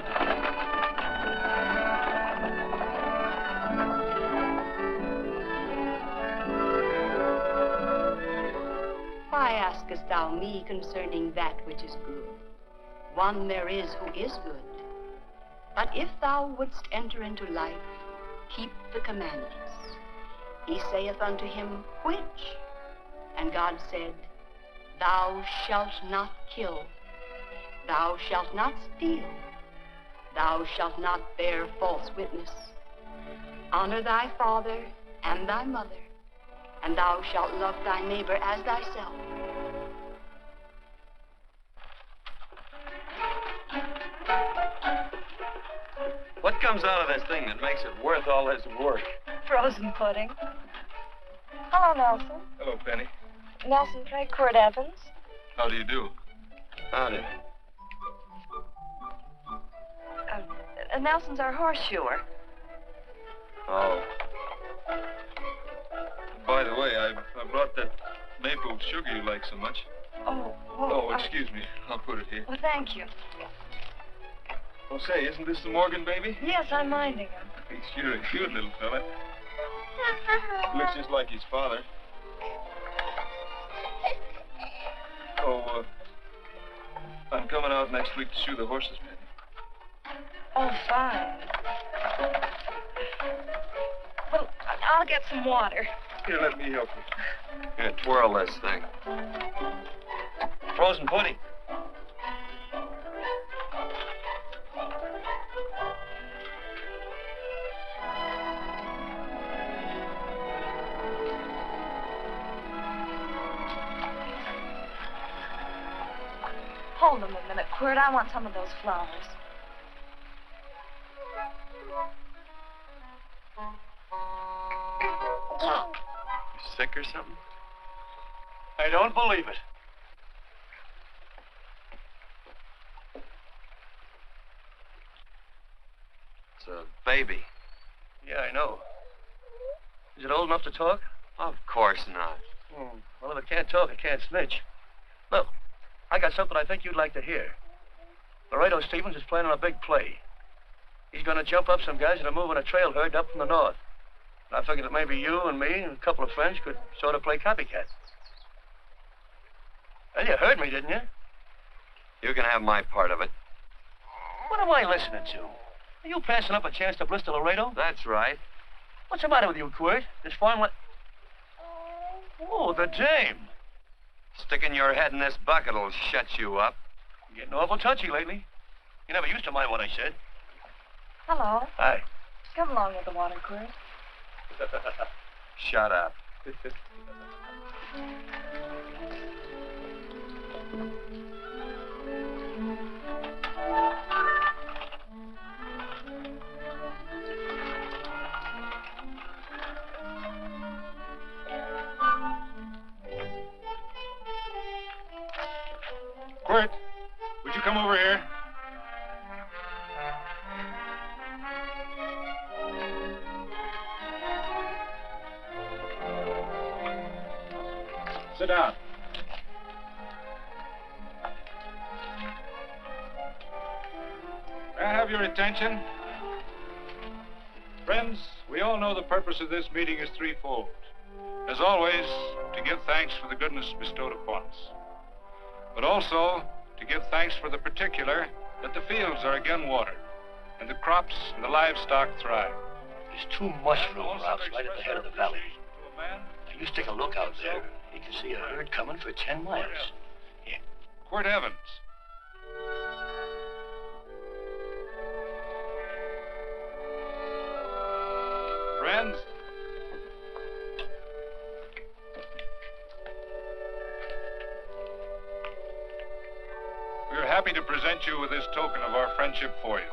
Why askest thou me concerning that which is good? One there is who is good. But if thou wouldst enter into life, keep the commandments. He saith unto him, which? And God said, Thou shalt not kill. Thou shalt not steal. Thou shalt not bear false witness. Honor thy father and thy mother, and thou shalt love thy neighbor as thyself. What comes out of this thing that makes it worth all this work? Frozen pudding. Hello, Nelson. Hello, Penny. Nelson played Quirt Evans. How do you do? Howdy. Nelson's our horseshoer. Oh. By the way, I brought that maple sugar you like so much. Oh, Oh, excuse me. I'll put it here. Well, thank you. Oh, say, isn't this the Morgan baby? Yes, I'm minding him. He's sure a cute little fella. Looks just like his father. Oh, I'm coming out next week to shoe the horses, Penny. Oh, fine. Well, I'll get some water. Here, let me help you. Here, twirl this thing. Frozen pudding. Hold them a minute, Quirt. I want some of those flowers. You sick or something? I don't believe it. It's a baby. Yeah, I know. Is it old enough to talk? Of course not. Well, if it can't talk, it can't snitch. Look, I got something I think you'd like to hear. Laredo Stevens is planning a big play. He's going to jump up some guys that are moving a trail herd up from the north. And I figured that maybe you and me and a couple of friends could sort of play copycat. Well, you heard me, didn't you? You can have my part of it. What am I listening to? Are you passing up a chance to blister Laredo? That's right. What's the matter with you, Quirt? This farm Oh, the dame. Sticking your head in this bucket'll shut you up. You're getting awful touchy lately. You never used to mind what I said. Hello. Hi. Come along with the water, Quirt. Shut up. Quirt, would you come over here? Sit down. May I have your attention? Friends, we all know the purpose of this meeting is threefold. As always, to give thanks for the goodness bestowed upon us, but also to give thanks for the particular that the fields are again watered, and the crops and the livestock thrive. There's 2 mushroom crops right at the head of the valley. If you stick a look out there, you can see a herd coming for 10 miles. Yeah. Quirt Evans. Friends, we are happy to present you with this token of our friendship for you.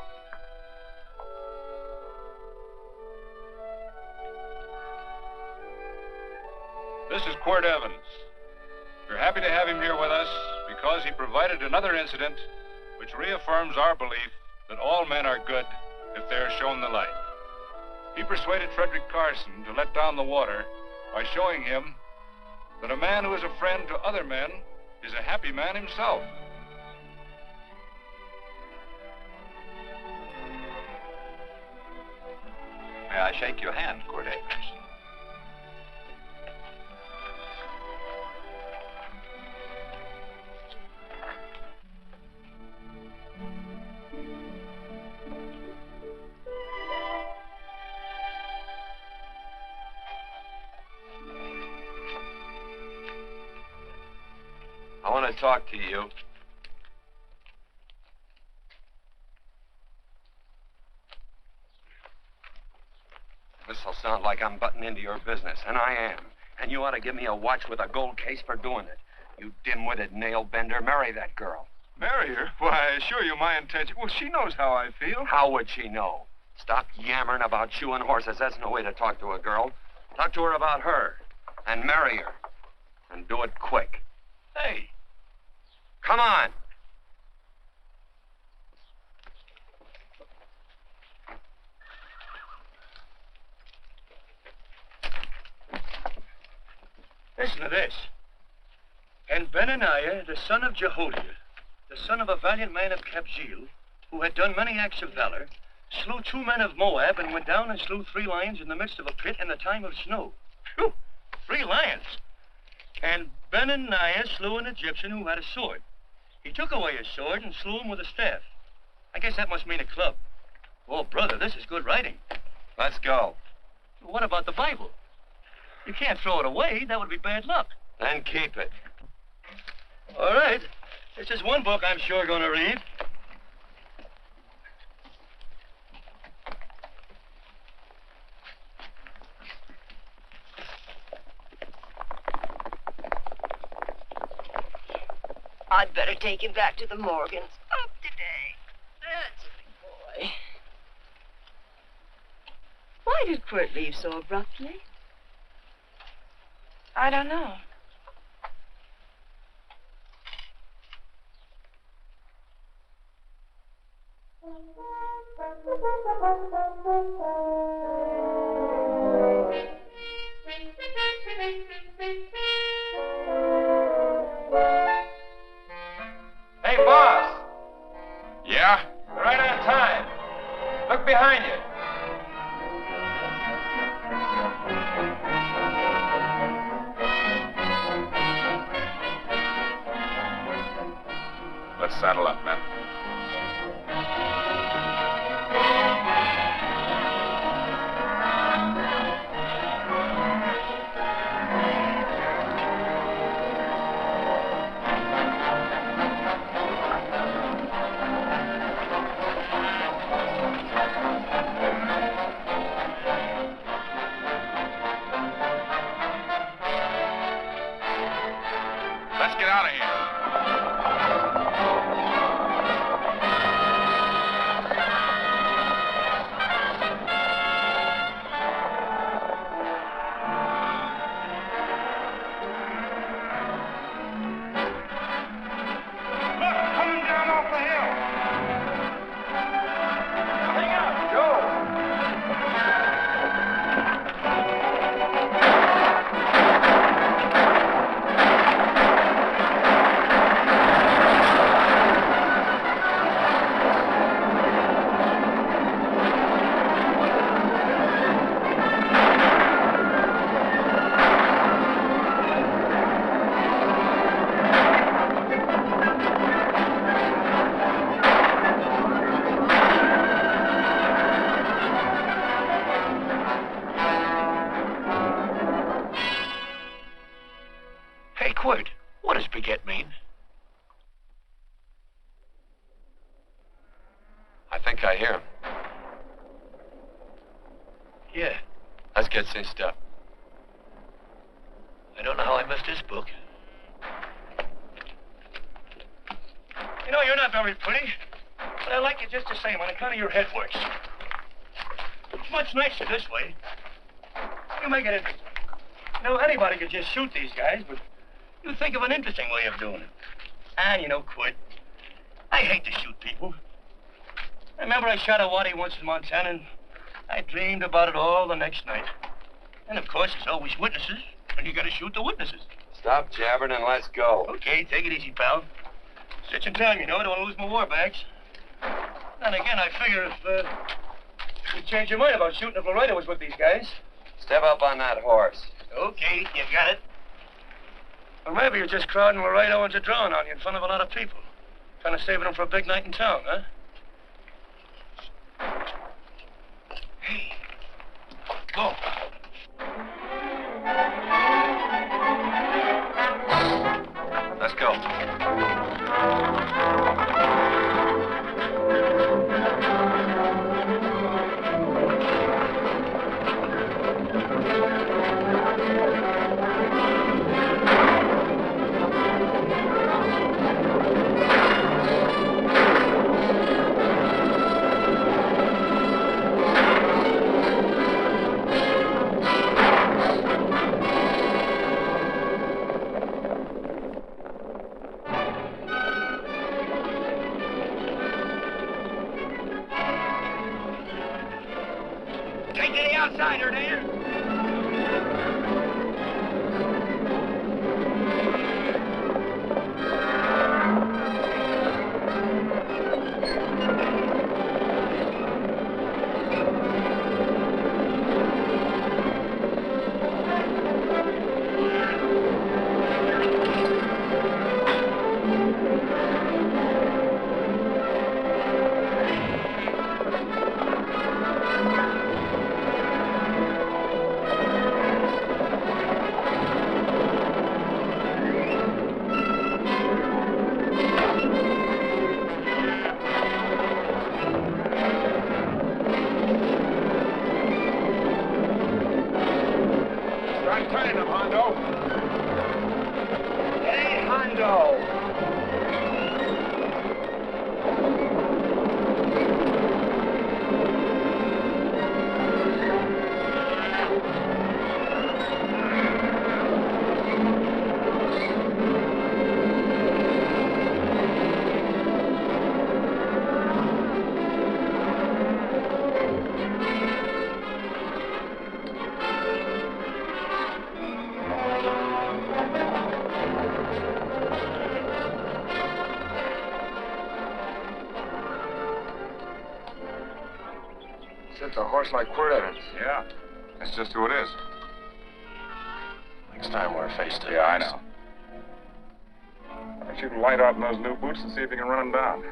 This is Quirt Evans. We're happy to have him here with us because he provided another incident which reaffirms our belief that all men are good if they are shown the light. He persuaded Frederick Carson to let down the water by showing him that a man who is a friend to other men is a happy man himself. May I shake your hand, Quirt Evans? I want to talk to you. This'll sound like I'm butting into your business, and I am. And you ought to give me a watch with a gold case for doing it. You dim-witted nail-bender, marry that girl. Marry her? Why, I assure you my intention... Well, she knows how I feel. How would she know? Stop yammering about shoeing horses. That's no way to talk to a girl. Talk to her about her, and marry her. And do it quick. Hey. Come on. Listen to this. And Benaniah, the son of Jehoiada, the son of a valiant man of Cabot, who had done many acts of valor, slew 2 men of Moab and went down and slew 3 lions in the midst of a pit in the time of snow. Phew! 3 lions. And Benaniah slew an Egyptian who had a sword. He took away his sword and slew him with a staff. I guess that must mean a club. Oh, brother, this is good writing. Let's go. What about the Bible? You can't throw it away. That would be bad luck. Then keep it. All right. This is one book I'm sure going to read. I'd better take him back to the Morgans. Up today. That's a big boy. Why did Quirt leave so abruptly? I don't know. behind you. Let's saddle up, men. Let's get out of here. Hey, Quirt, what does baguette mean? I think I hear him. Yeah, Let's get cinched up. I don't know how I missed this book. You know, you're not very pretty, but I like you just the same on account of your head works. It's much nicer this way. You make it interesting. You know, anybody could just shoot these guys, but you think of an interesting way of doing it. And, you know, Quirt, I hate to shoot people. I remember I shot a waddy once in Montana, and I dreamed about it all the next night. And, of course, there's always witnesses, and you gotta shoot the witnesses. Stop jabbering and let's go. Okay, take it easy, pal. Such in time, you know, I don't want to lose my war bags. And again, I figure if you change your mind about shooting if Laredo was with these guys. Step up on that horse. Okay, you got it. Or maybe you're just crowding Laredo into drawing on you in front of a lot of people. Trying to save them for a big night in town, huh? Hey, go. Let's go. Take to the outsider, Dan. It's a horse like Quirt Evans. Yeah, that's just who it is. Next time we're face to face. Yeah, I know. Why don't you light out in those new boots and see if you can run him down?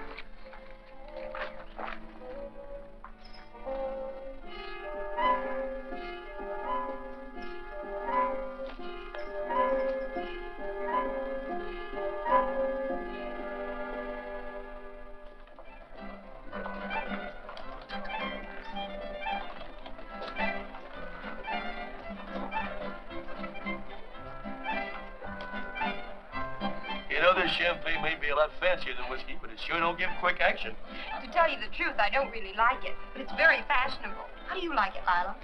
You know, this champagne may be a lot fancier than whiskey, but it sure don't give quick action. To tell you the truth, I don't really like it, but it's very fashionable. How do you like it, Lila?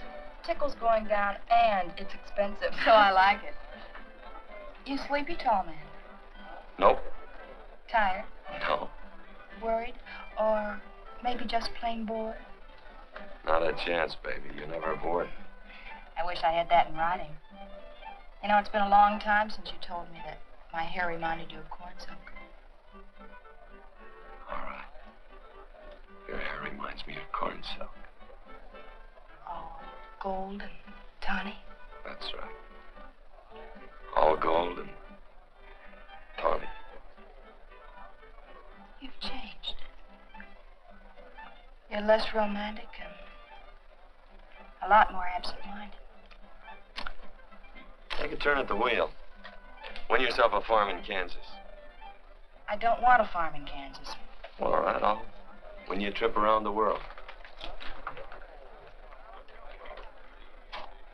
Tickle's going down and it's expensive, so I like it. You sleepy, tall man? Nope. Tired? No. Worried? Or maybe just plain bored? Not a chance, baby. You're never bored. I wish I had that in writing. You know, it's been a long time since you told me that my hair reminded you of corn silk. All right. Your hair reminds me of corn silk. Oh, gold and tawny. That's right. All gold and tawny. You've changed. You're less romantic and a lot more absent-minded. Take a turn at the wheel. Win yourself a farm in Kansas. I don't want a farm in Kansas. Well, all right, I'll win you a trip around the world.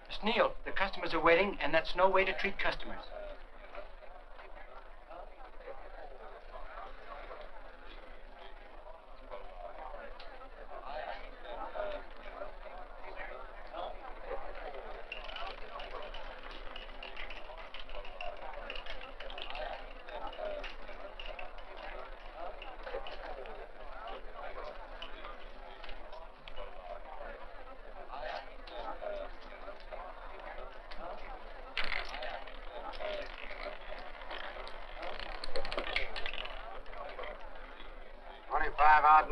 Miss Neal, the customers are waiting, and that's no way to treat customers.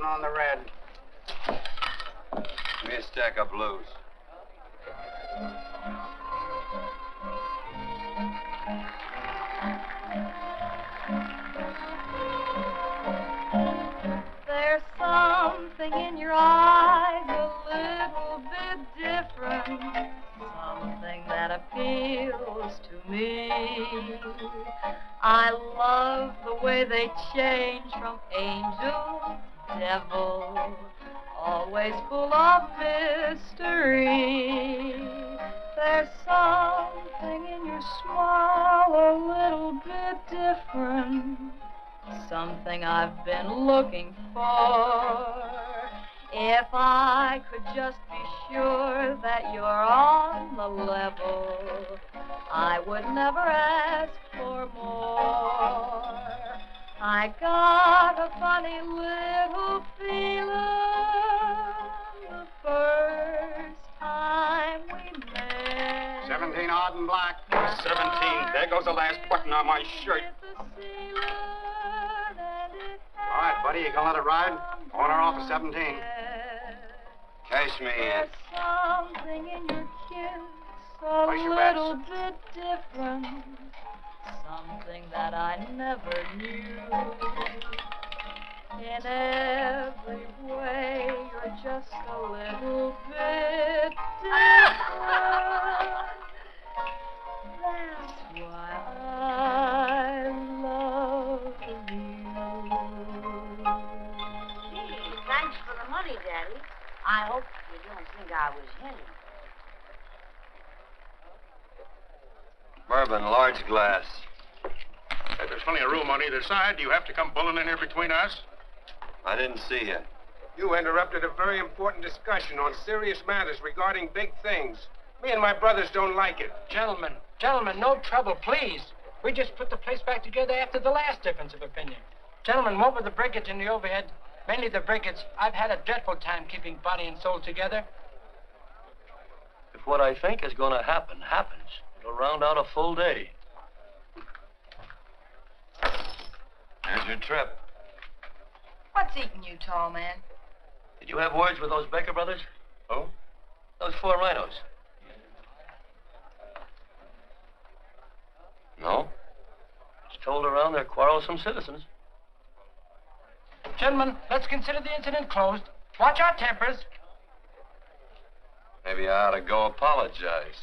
On the red. Give me a stack of blues. There's something in your eyes a little bit different, something that appeals to me. I love the way they change from angel to devil, always full of mystery. There's something in your smile a little bit different, something I've been looking for. If I could just be sure that you're on the level, I would never ask for more. I got a funny little feeling the first time we met. 17 odd and black. 17. There goes the last button on my shirt. All right, buddy, you gonna let it ride? On or off of 17. Cash me in. There's something in your kiss a little bit different, something that I never knew. In every way, you're just a little bit different. That's why I love you. Gee, thanks for the money, Daddy. I hope you don't think I was hitting. Bourbon, large glass. Hey, there's plenty of room on either side. Do you have to come bulling in here between us? I didn't see you. You interrupted a very important discussion on serious matters regarding big things. Me and my brothers don't like it. Gentlemen, no trouble, please. We just put the place back together after the last difference of opinion. Gentlemen, what with the breakage and the overhead, mainly the breakage, I've had a dreadful time keeping body and soul together. If what I think is going to happen happens, it'll round out a full day. Here's your trip. What's eating you, tall man? Did you have words with those Baker brothers? Oh? watch 4 rhinos? No? It's told around they're quarrelsome citizens. Gentlemen, let's consider the incident closed. Watch our tempers. Maybe I ought to go apologize.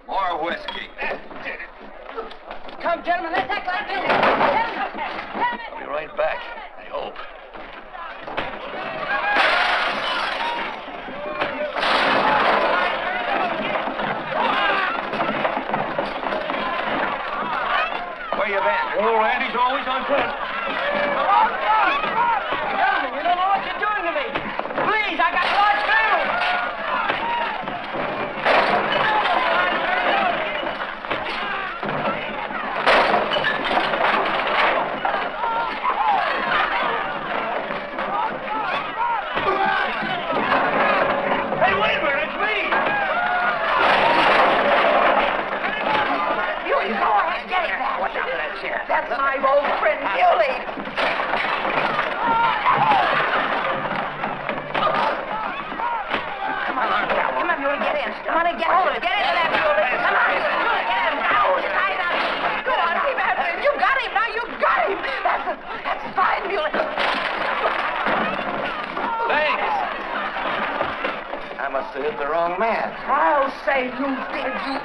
More whiskey. Come, gentlemen, let's act like business. I'll be right back, I hope. Where you been? Oh, Randy's always on point. Gentlemen, you don't know what you're doing to me. Please, I got a large family. Hey, wait a minute, it's me! Muley, go ahead, get it back. Watch out for that chair. That's my old friend, Muley. Come on, Muley, get in. Come on and get hold of it. Get into that, Muley. Come on, Muley, get in. Hold it tight up. Go on, keep after him. You got him, now you got him. That's fine, Muley. Thanks. I must have hit the wrong man. I'll say you did, you.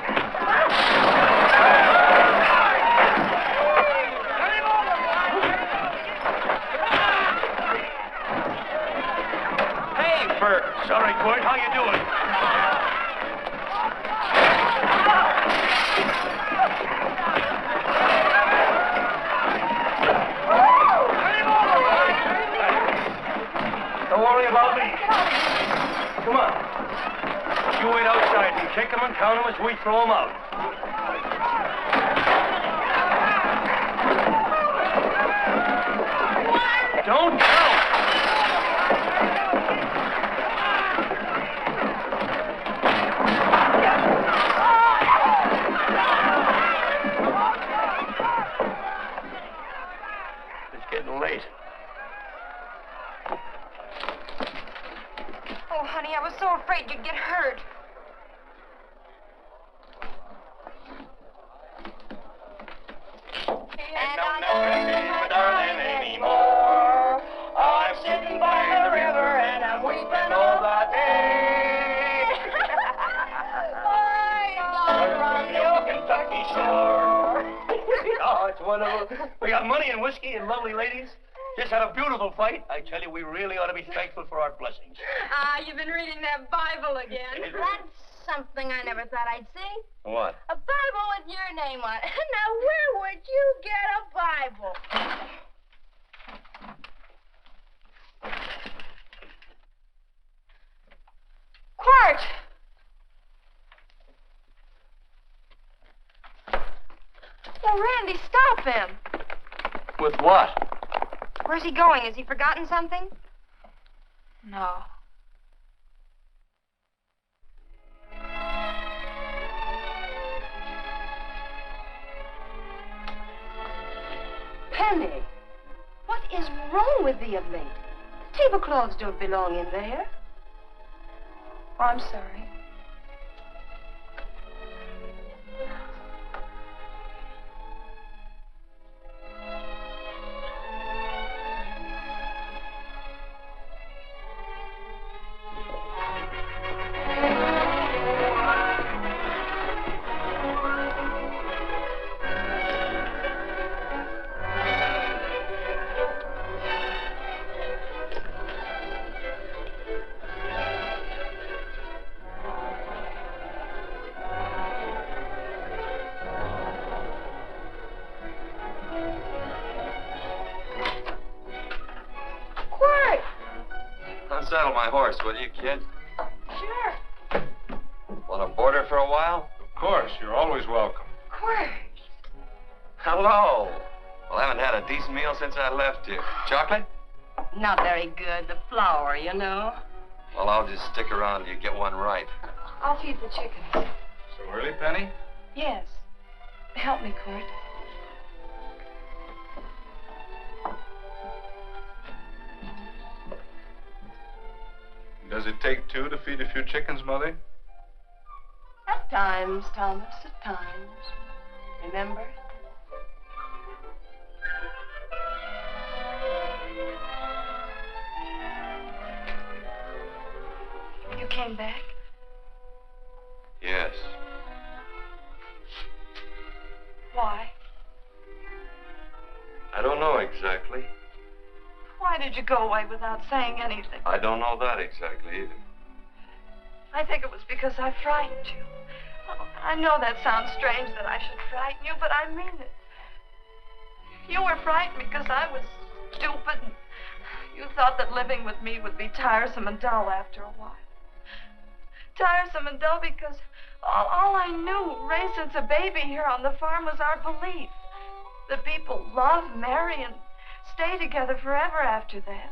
Hey, Bert. Sorry, Quirt. How you doing? Don't worry about me. Come on. You wait outside and check them and count them as we throw them out. Don't count. It's getting late. Oh, honey, I was so afraid you'd get hurt. And I'm never seeing my darling anymore. I'm sitting by the river and I'm weeping all the day. From the old Kentucky shore. Oh, it's wonderful. We got money and whiskey and lovely ladies. Just had a beautiful fight. I tell you, we really ought to be thankful for our blessings. Ah, you've been reading that Bible again. That's something I never thought I'd see. What? A Bible with your name on it. Now, where would you get a Bible? Quirt! Oh, Randy, stop him. With what? Where's he going? Has he forgotten something? No. Penny, what is wrong with thee of late? Tablecloths don't belong in there. Oh, I'm sorry. Unsaddle my horse, will you, kid? Sure. Want to board her for a while? Of course, you're always welcome. Quirt. Hello. Well, I haven't had a decent meal since I left here. Chocolate? Not very good. The flour, you know. Well, I'll just stick around till you get one right. I'll feed the chickens. So early, Penny? Yes. Help me, Quirt. Does it take two to feed a few chickens, Mother? At times, Thomas, at times. Remember? You came back? Yes. Why? I don't know exactly. Why did you go away without saying anything? I don't know that exactly either. I think it was because I frightened you. Oh, I know that sounds strange that I should frighten you, but I mean it. You were frightened because I was stupid, and you thought that living with me would be tiresome and dull after a while. Tiresome and dull because all I knew, raised since a baby here on the farm, was our belief that people love, marry, and stay together forever after that.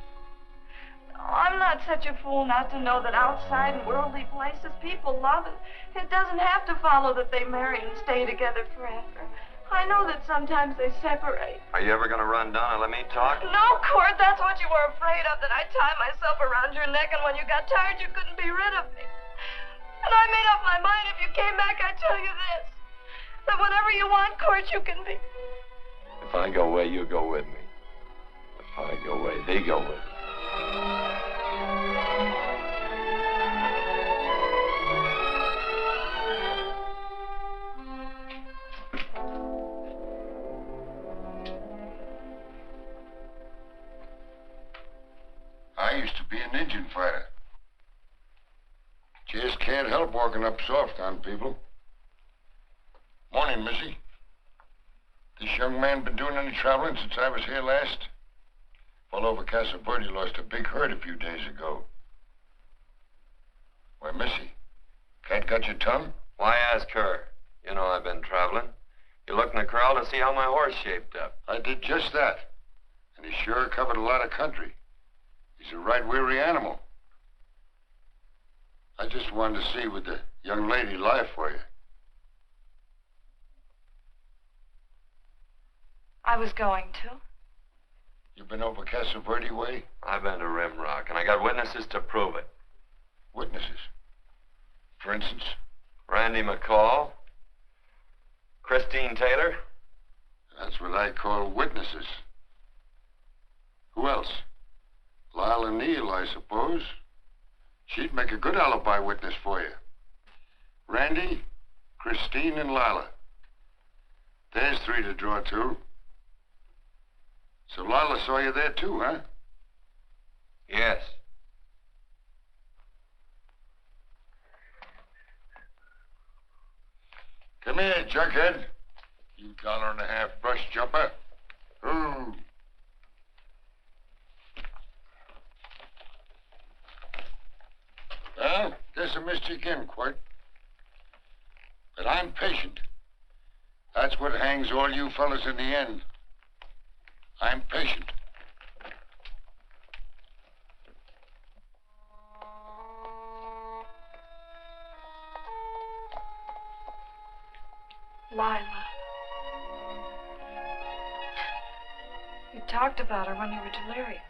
Oh, I'm not such a fool not to know that outside in worldly places people love, and it doesn't have to follow that they marry and stay together forever. I know that sometimes they separate. Are you ever going to run down and let me talk? No, Quirt, that's what you were afraid of, that I'd tie myself around your neck, and when you got tired, you couldn't be rid of me. And I made up my mind if you came back, I'd tell you this, that whatever you want, Quirt, you can be. If I go away, you go with me. If I go away, they go with me. I used to be an Indian fighter. Just can't help walking up soft on people. Morning, Missy. This young man been doing any traveling since I was here last? Fellow over Casa Verde lost a big herd a few days ago. Why, Missy, cat got your tongue? Why ask her? You know I've been traveling. You looked in the corral to see how my horse shaped up. I did just that. And he sure covered a lot of country. He's a right weary animal. I just wanted to see would the young lady lie for you. I was going to. You been over Casa Verde way? I've been to Rimrock, and I got witnesses to prove it. Witnesses? For instance? Randy McCall, Christine Taylor. That's what I call witnesses. Who else? Lila Neal, I suppose. She'd make a good alibi witness for you. Randy, Christine, and Lila. There's three to draw to. So Lila saw you there too, huh? Yes. Come here, Jughead. You $1.50 brush jumper. Ooh. Well, guess I missed you again, Quirt. But I'm patient. That's what hangs all you fellas in the end. I'm patient. Lila. You talked about her when you were delirious.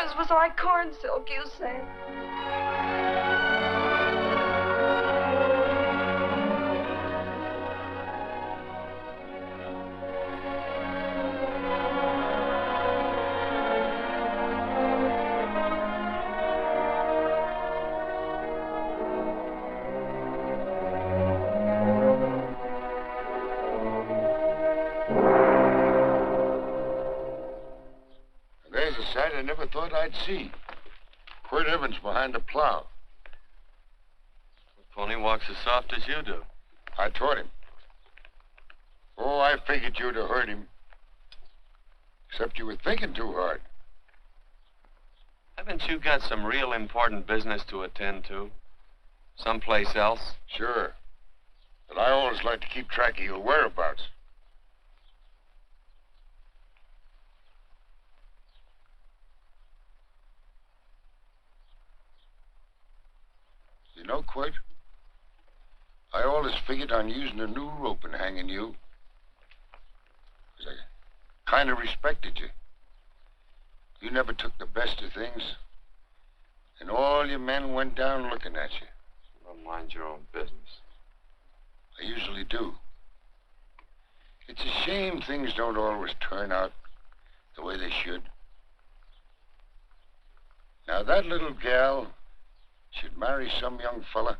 dress was like corn silk, you said. There's a sight I never thought I'd see. Quirt Evans behind the plow. The pony walks as soft as you do. I taught him. Oh, I figured you'd have heard him. Except you were thinking too hard. Haven't you got some real important business to attend to? Someplace else? Sure. But I always like to keep track of your whereabouts. You know, Quirt, I always figured on using a new rope and hanging you. 'Cause I kind of respected you. You never took the best of things. And all your men went down looking at you. Well, mind your own business. I usually do. It's a shame things don't always turn out the way they should. Now, that little gal should marry some young fella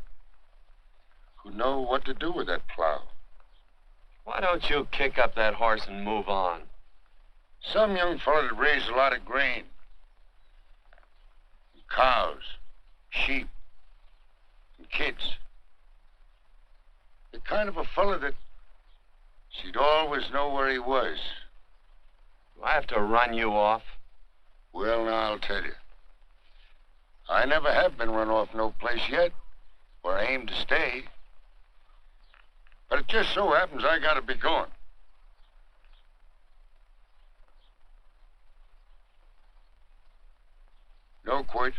who'd know what to do with that plow. Why don't you kick up that horse and move on? Some young fella that raised a lot of grain. Cows, sheep, and kids. The kind of a fella that she'd always know where he was. Do I have to run you off? Well, now, I'll tell you. I never have been run off no place yet, where I aim to stay. But it just so happens I gotta be going. No, Quirt.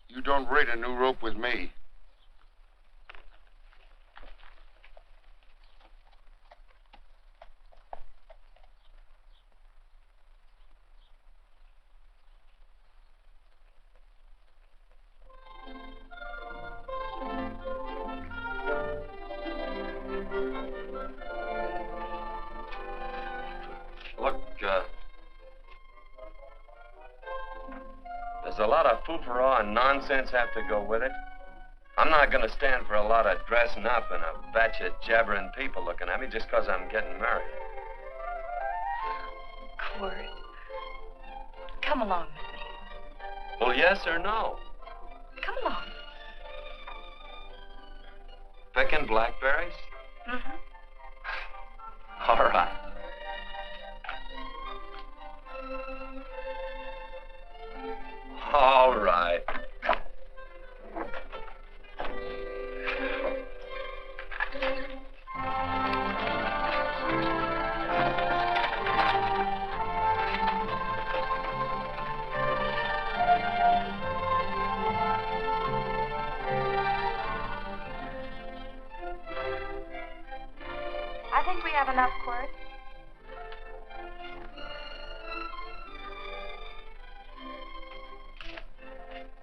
You don't rate a new rope with me. Look, there's a lot of foo-for-all and nonsense have to go with it. I'm not going to stand for a lot of dressing up and a batch of jabbering people looking at me just because I'm getting married. Quirt, come along with me. Well, yes or no? Come along. Picking blackberries? Mm-hmm. All right. All right. I think we have enough, Quirt.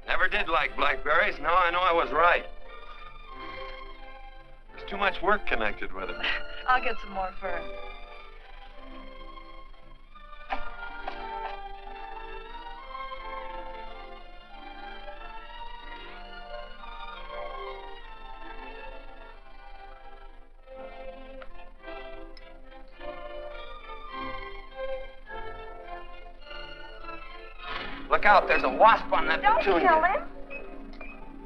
Never did like blackberries. Now I know I was right. There's too much work connected with it. I'll get some more fern. Look out, there's a wasp on that Don't petunia. kill him.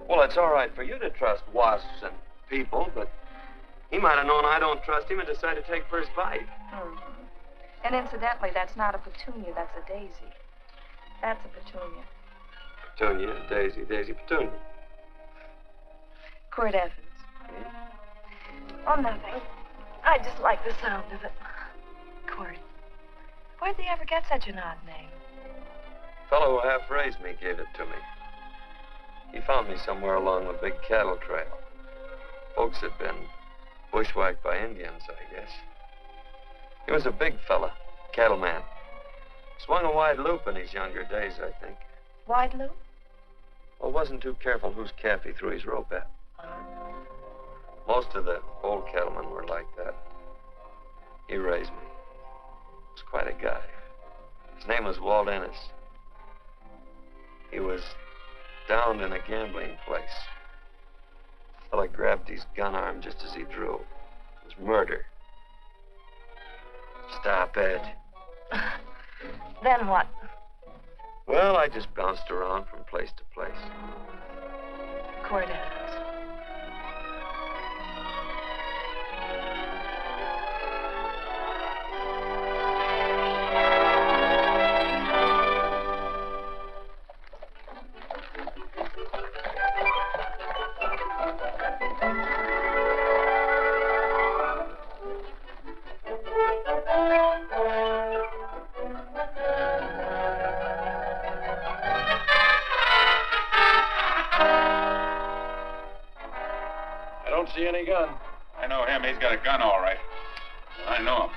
Well, it's all right for you to trust wasps and people, but he might have known I don't trust him and decided to take first bite. Mm-hmm. And incidentally, that's not a petunia, that's a daisy. That's a petunia. Petunia, daisy, daisy, petunia. Quirt Evans. Oh, nothing. I just like the sound of it. Quirt. Where'd they ever get such an odd name? Fellow who half raised me gave it to me. He found me somewhere along the big cattle trail. Folks had been bushwhacked by Indians, I guess. He was a big fella, cattleman. Swung a wide loop in his younger days, I think. Wide loop? Well, wasn't too careful whose calf he threw his rope at. Most of the old cattlemen were like that. He raised me. He was quite a guy. His name was Walt Ennis. He was downed in a gambling place. The fella grabbed his gun arm just as he drew. It was murder. Stop it. Then what? Well, I just bounced around from place to place. Quirt Evans. See any gun? I know him. He's got a gun, all right. I know him.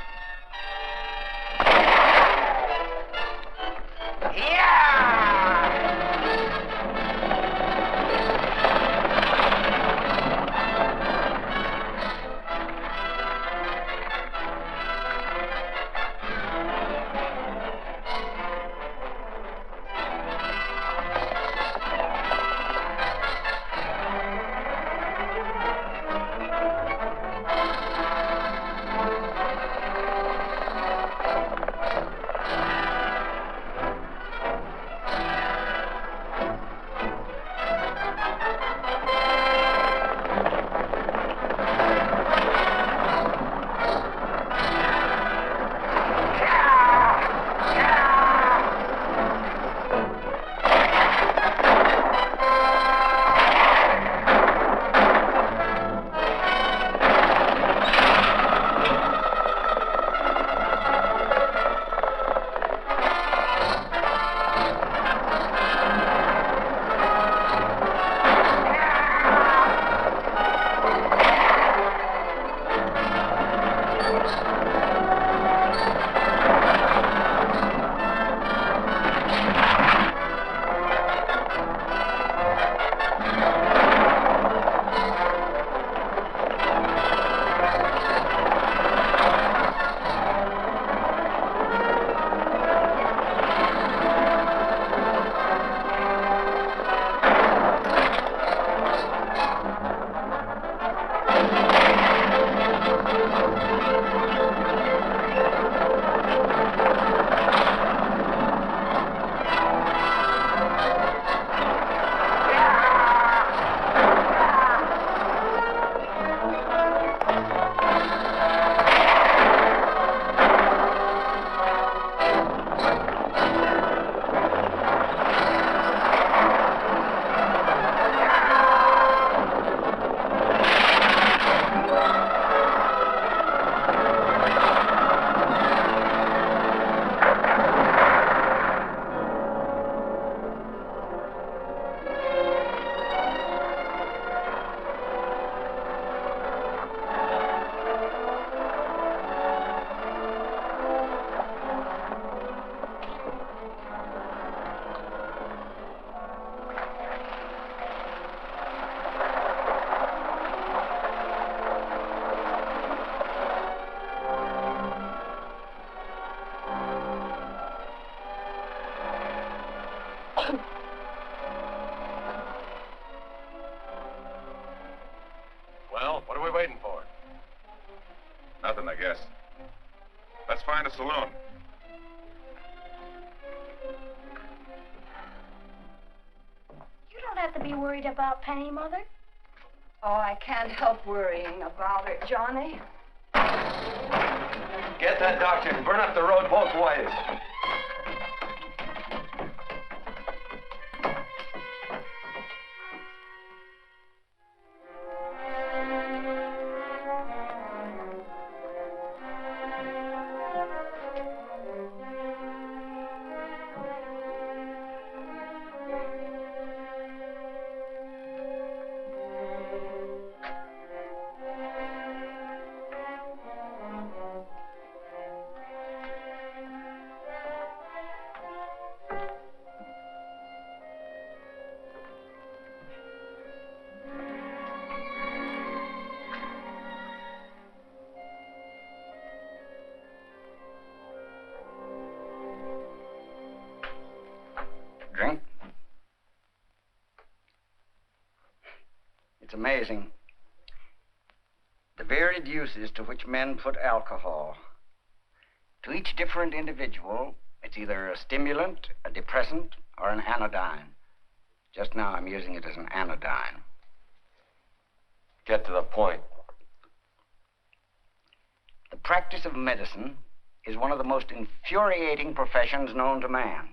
Well, what are we waiting for? Nothing, I guess. Let's find a saloon. You don't have to be worried about Penny, Mother. Oh, I can't help worrying about her, Johnny. Get that doctor and burn up the road both ways. amazing. The varied uses to which men put alcohol. To each different individual, it's either a stimulant, a depressant, or an anodyne. Just now I'm using it as an anodyne. Get to the point. The practice of medicine is one of the most infuriating professions known to man.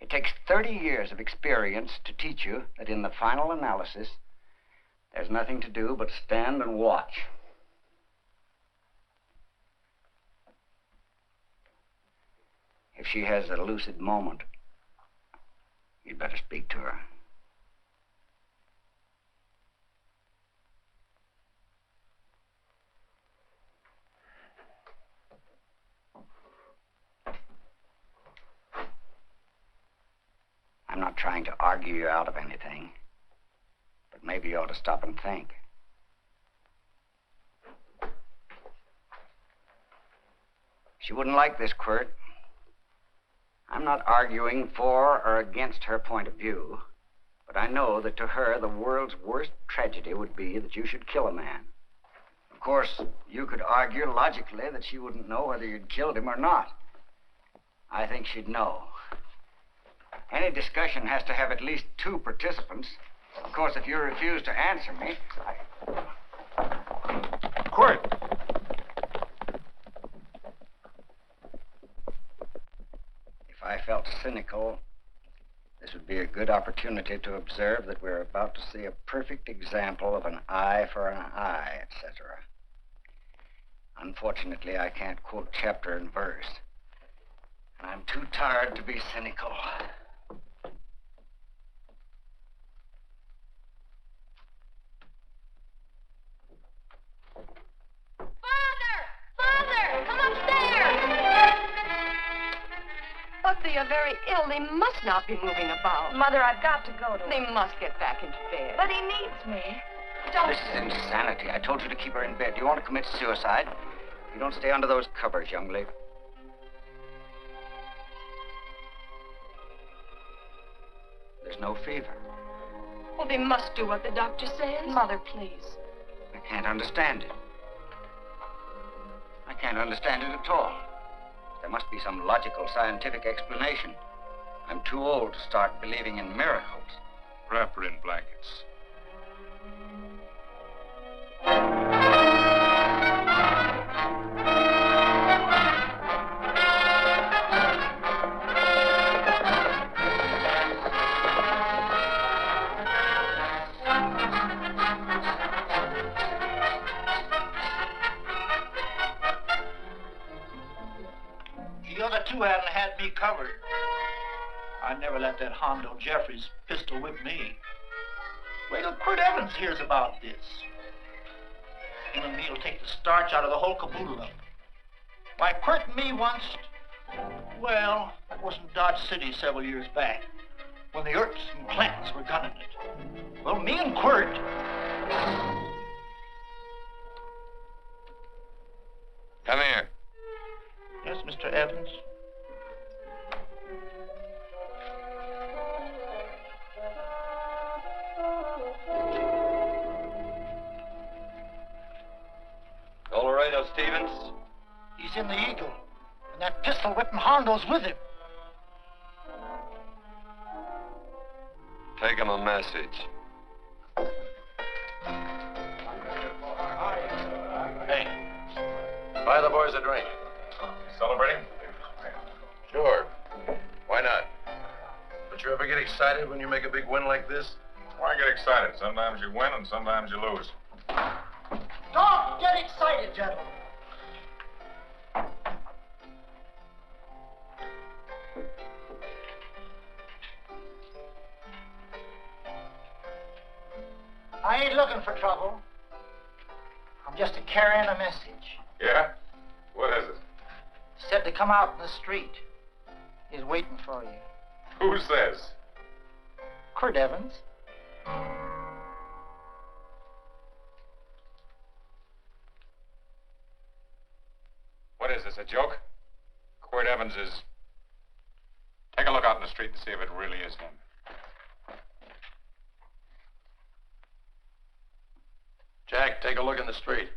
It takes 30 years of experience to teach you that in the final analysis, there's nothing to do but stand and watch. If she has a lucid moment, you'd better speak to her. I'm not trying to argue you out of anything, but maybe you ought to stop and think. She wouldn't like this, Quirt. I'm not arguing for or against her point of view, but I know that to her the world's worst tragedy would be that you should kill a man. Of course, you could argue logically that she wouldn't know whether you'd killed him or not. I think she'd know. Any discussion has to have at least 2 participants. Of course, if you refuse to answer me, Quirt! If I felt cynical, this would be a good opportunity to observe that we're about to see a perfect example of an eye for an eye, etc. Unfortunately, I can't quote chapter and verse, and I'm too tired to be cynical. Father! Come upstairs! But they are very ill. They must not be moving about. Mother, I've got to go to They must get back into bed. But he needs me. This is insanity. I told you to keep her in bed. Do you want to commit suicide? You don't stay under those covers, young lady. There's no fever. Well, they must do what the doctor says. Mother, please. I can't understand it. I can't understand it at all. There must be some logical, scientific explanation. I'm too old to start believing in miracles. Wrap her in blankets. The other 2 hadn't had me covered. I never let that Hondo Jeffries pistol whip me. Wait till Quirt Evans hears about this. Him and me'll take the starch out of the whole caboodle of it. Why, Quirt and me once, well, that was in Dodge City several years back, when the Erts and Clintons were gunning it. Well, me and Quirt... Come here. Yes, Mr. Evans? Colorado Stevens? He's in the Eagle, and that pistol-whipping Hondo's with him. Take him a message. Hey, buy the boys a drink. Celebrating? Sure. Why not? Don't you ever get excited when you make a big win like this? Why get excited? Sometimes you win and sometimes you lose. Don't get excited, gentlemen. I ain't looking for trouble. I'm just carrying a message. Yeah? What is it? Said to come out in the street. He's waiting for you. Who says? Quirt Evans. What is this, a joke? Quirt Evans is... Take a look out in the street and see if it really is him. Take a look in the street.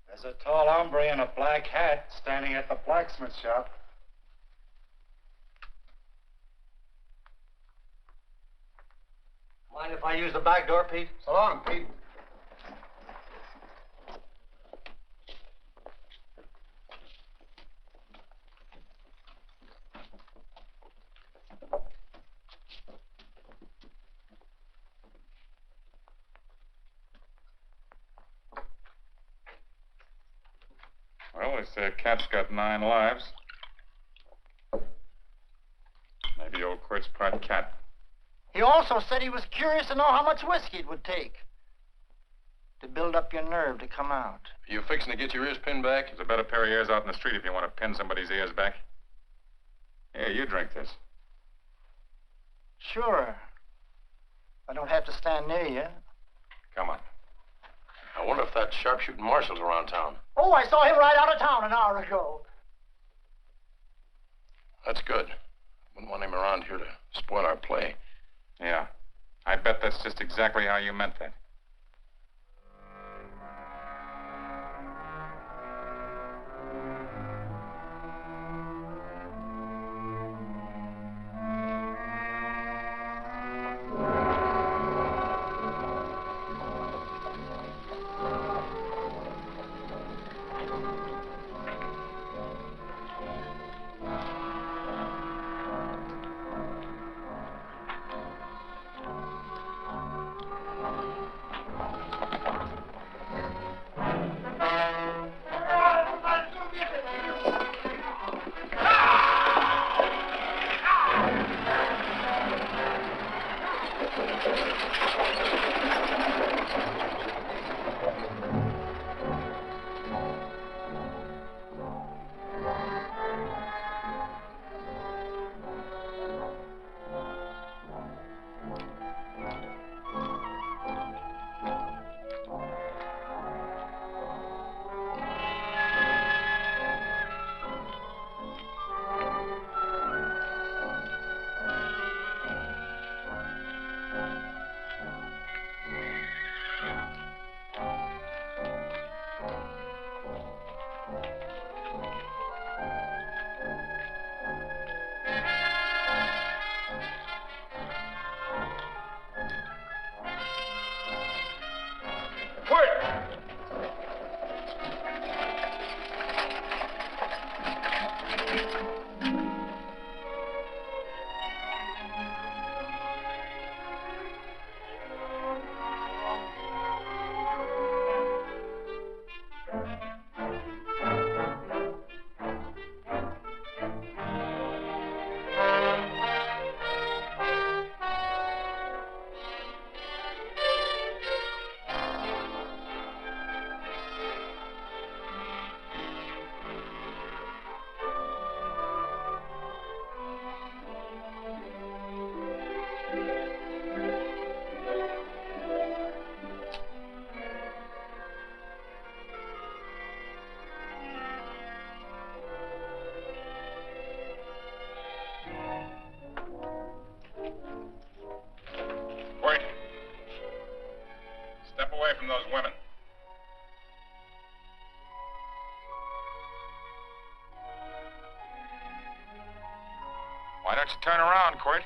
There's a tall hombre in a black hat standing at the blacksmith shop. Mind if I use the back door, Pete? So long, Pete. Well, they say a cat's got 9 lives. Maybe old Quirt's part cat. He also said he was curious to know how much whiskey it would take to build up your nerve to come out. Are you fixing to get your ears pinned back? There's a better pair of ears out in the street if you want to pin somebody's ears back. Here, you drink this. Sure. I don't have to stand near you. Come on. I wonder if that sharpshooting marshal's around town. Oh, I saw him right out of town an hour ago. That's good. Wouldn't want him around here to spoil our play. Yeah. I bet that's just exactly how you meant that. From those women. Why don't you turn around, Quirt?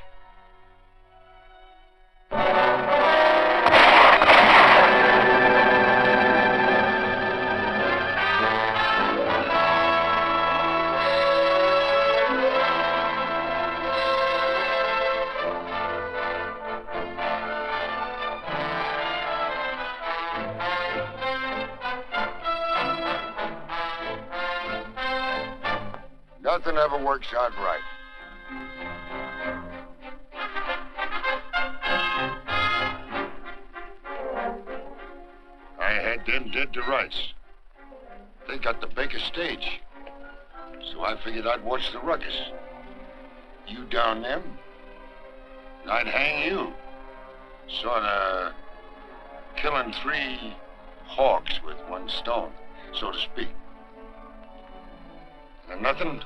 Nothing ever works out right. I had them dead to rights. They got the Baker stage. So I figured I'd watch the ruckus. You down them, and I'd hang you. Sorta killing 3 hawks with 1 stone, so to speak. And nothing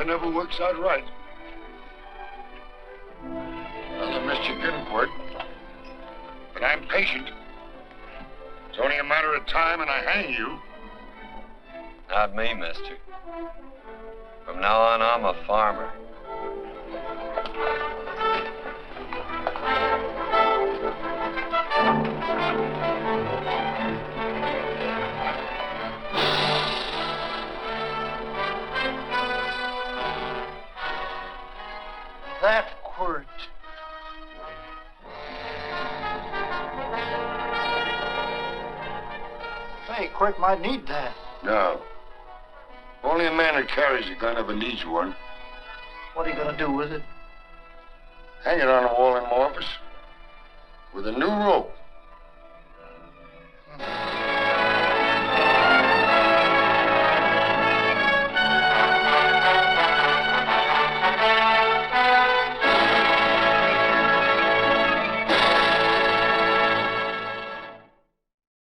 ever works out right. Well, I missed you good, Quirt. But I'm patient. It's only a matter of time and I hang you. Not me, mister. From now on, I'm a farmer. That Quirt. Say, Quirt might need that. No. Only a man who carries a gun ever needs one. What are you gonna do with it? Hang it on the wall in my office with a new rope.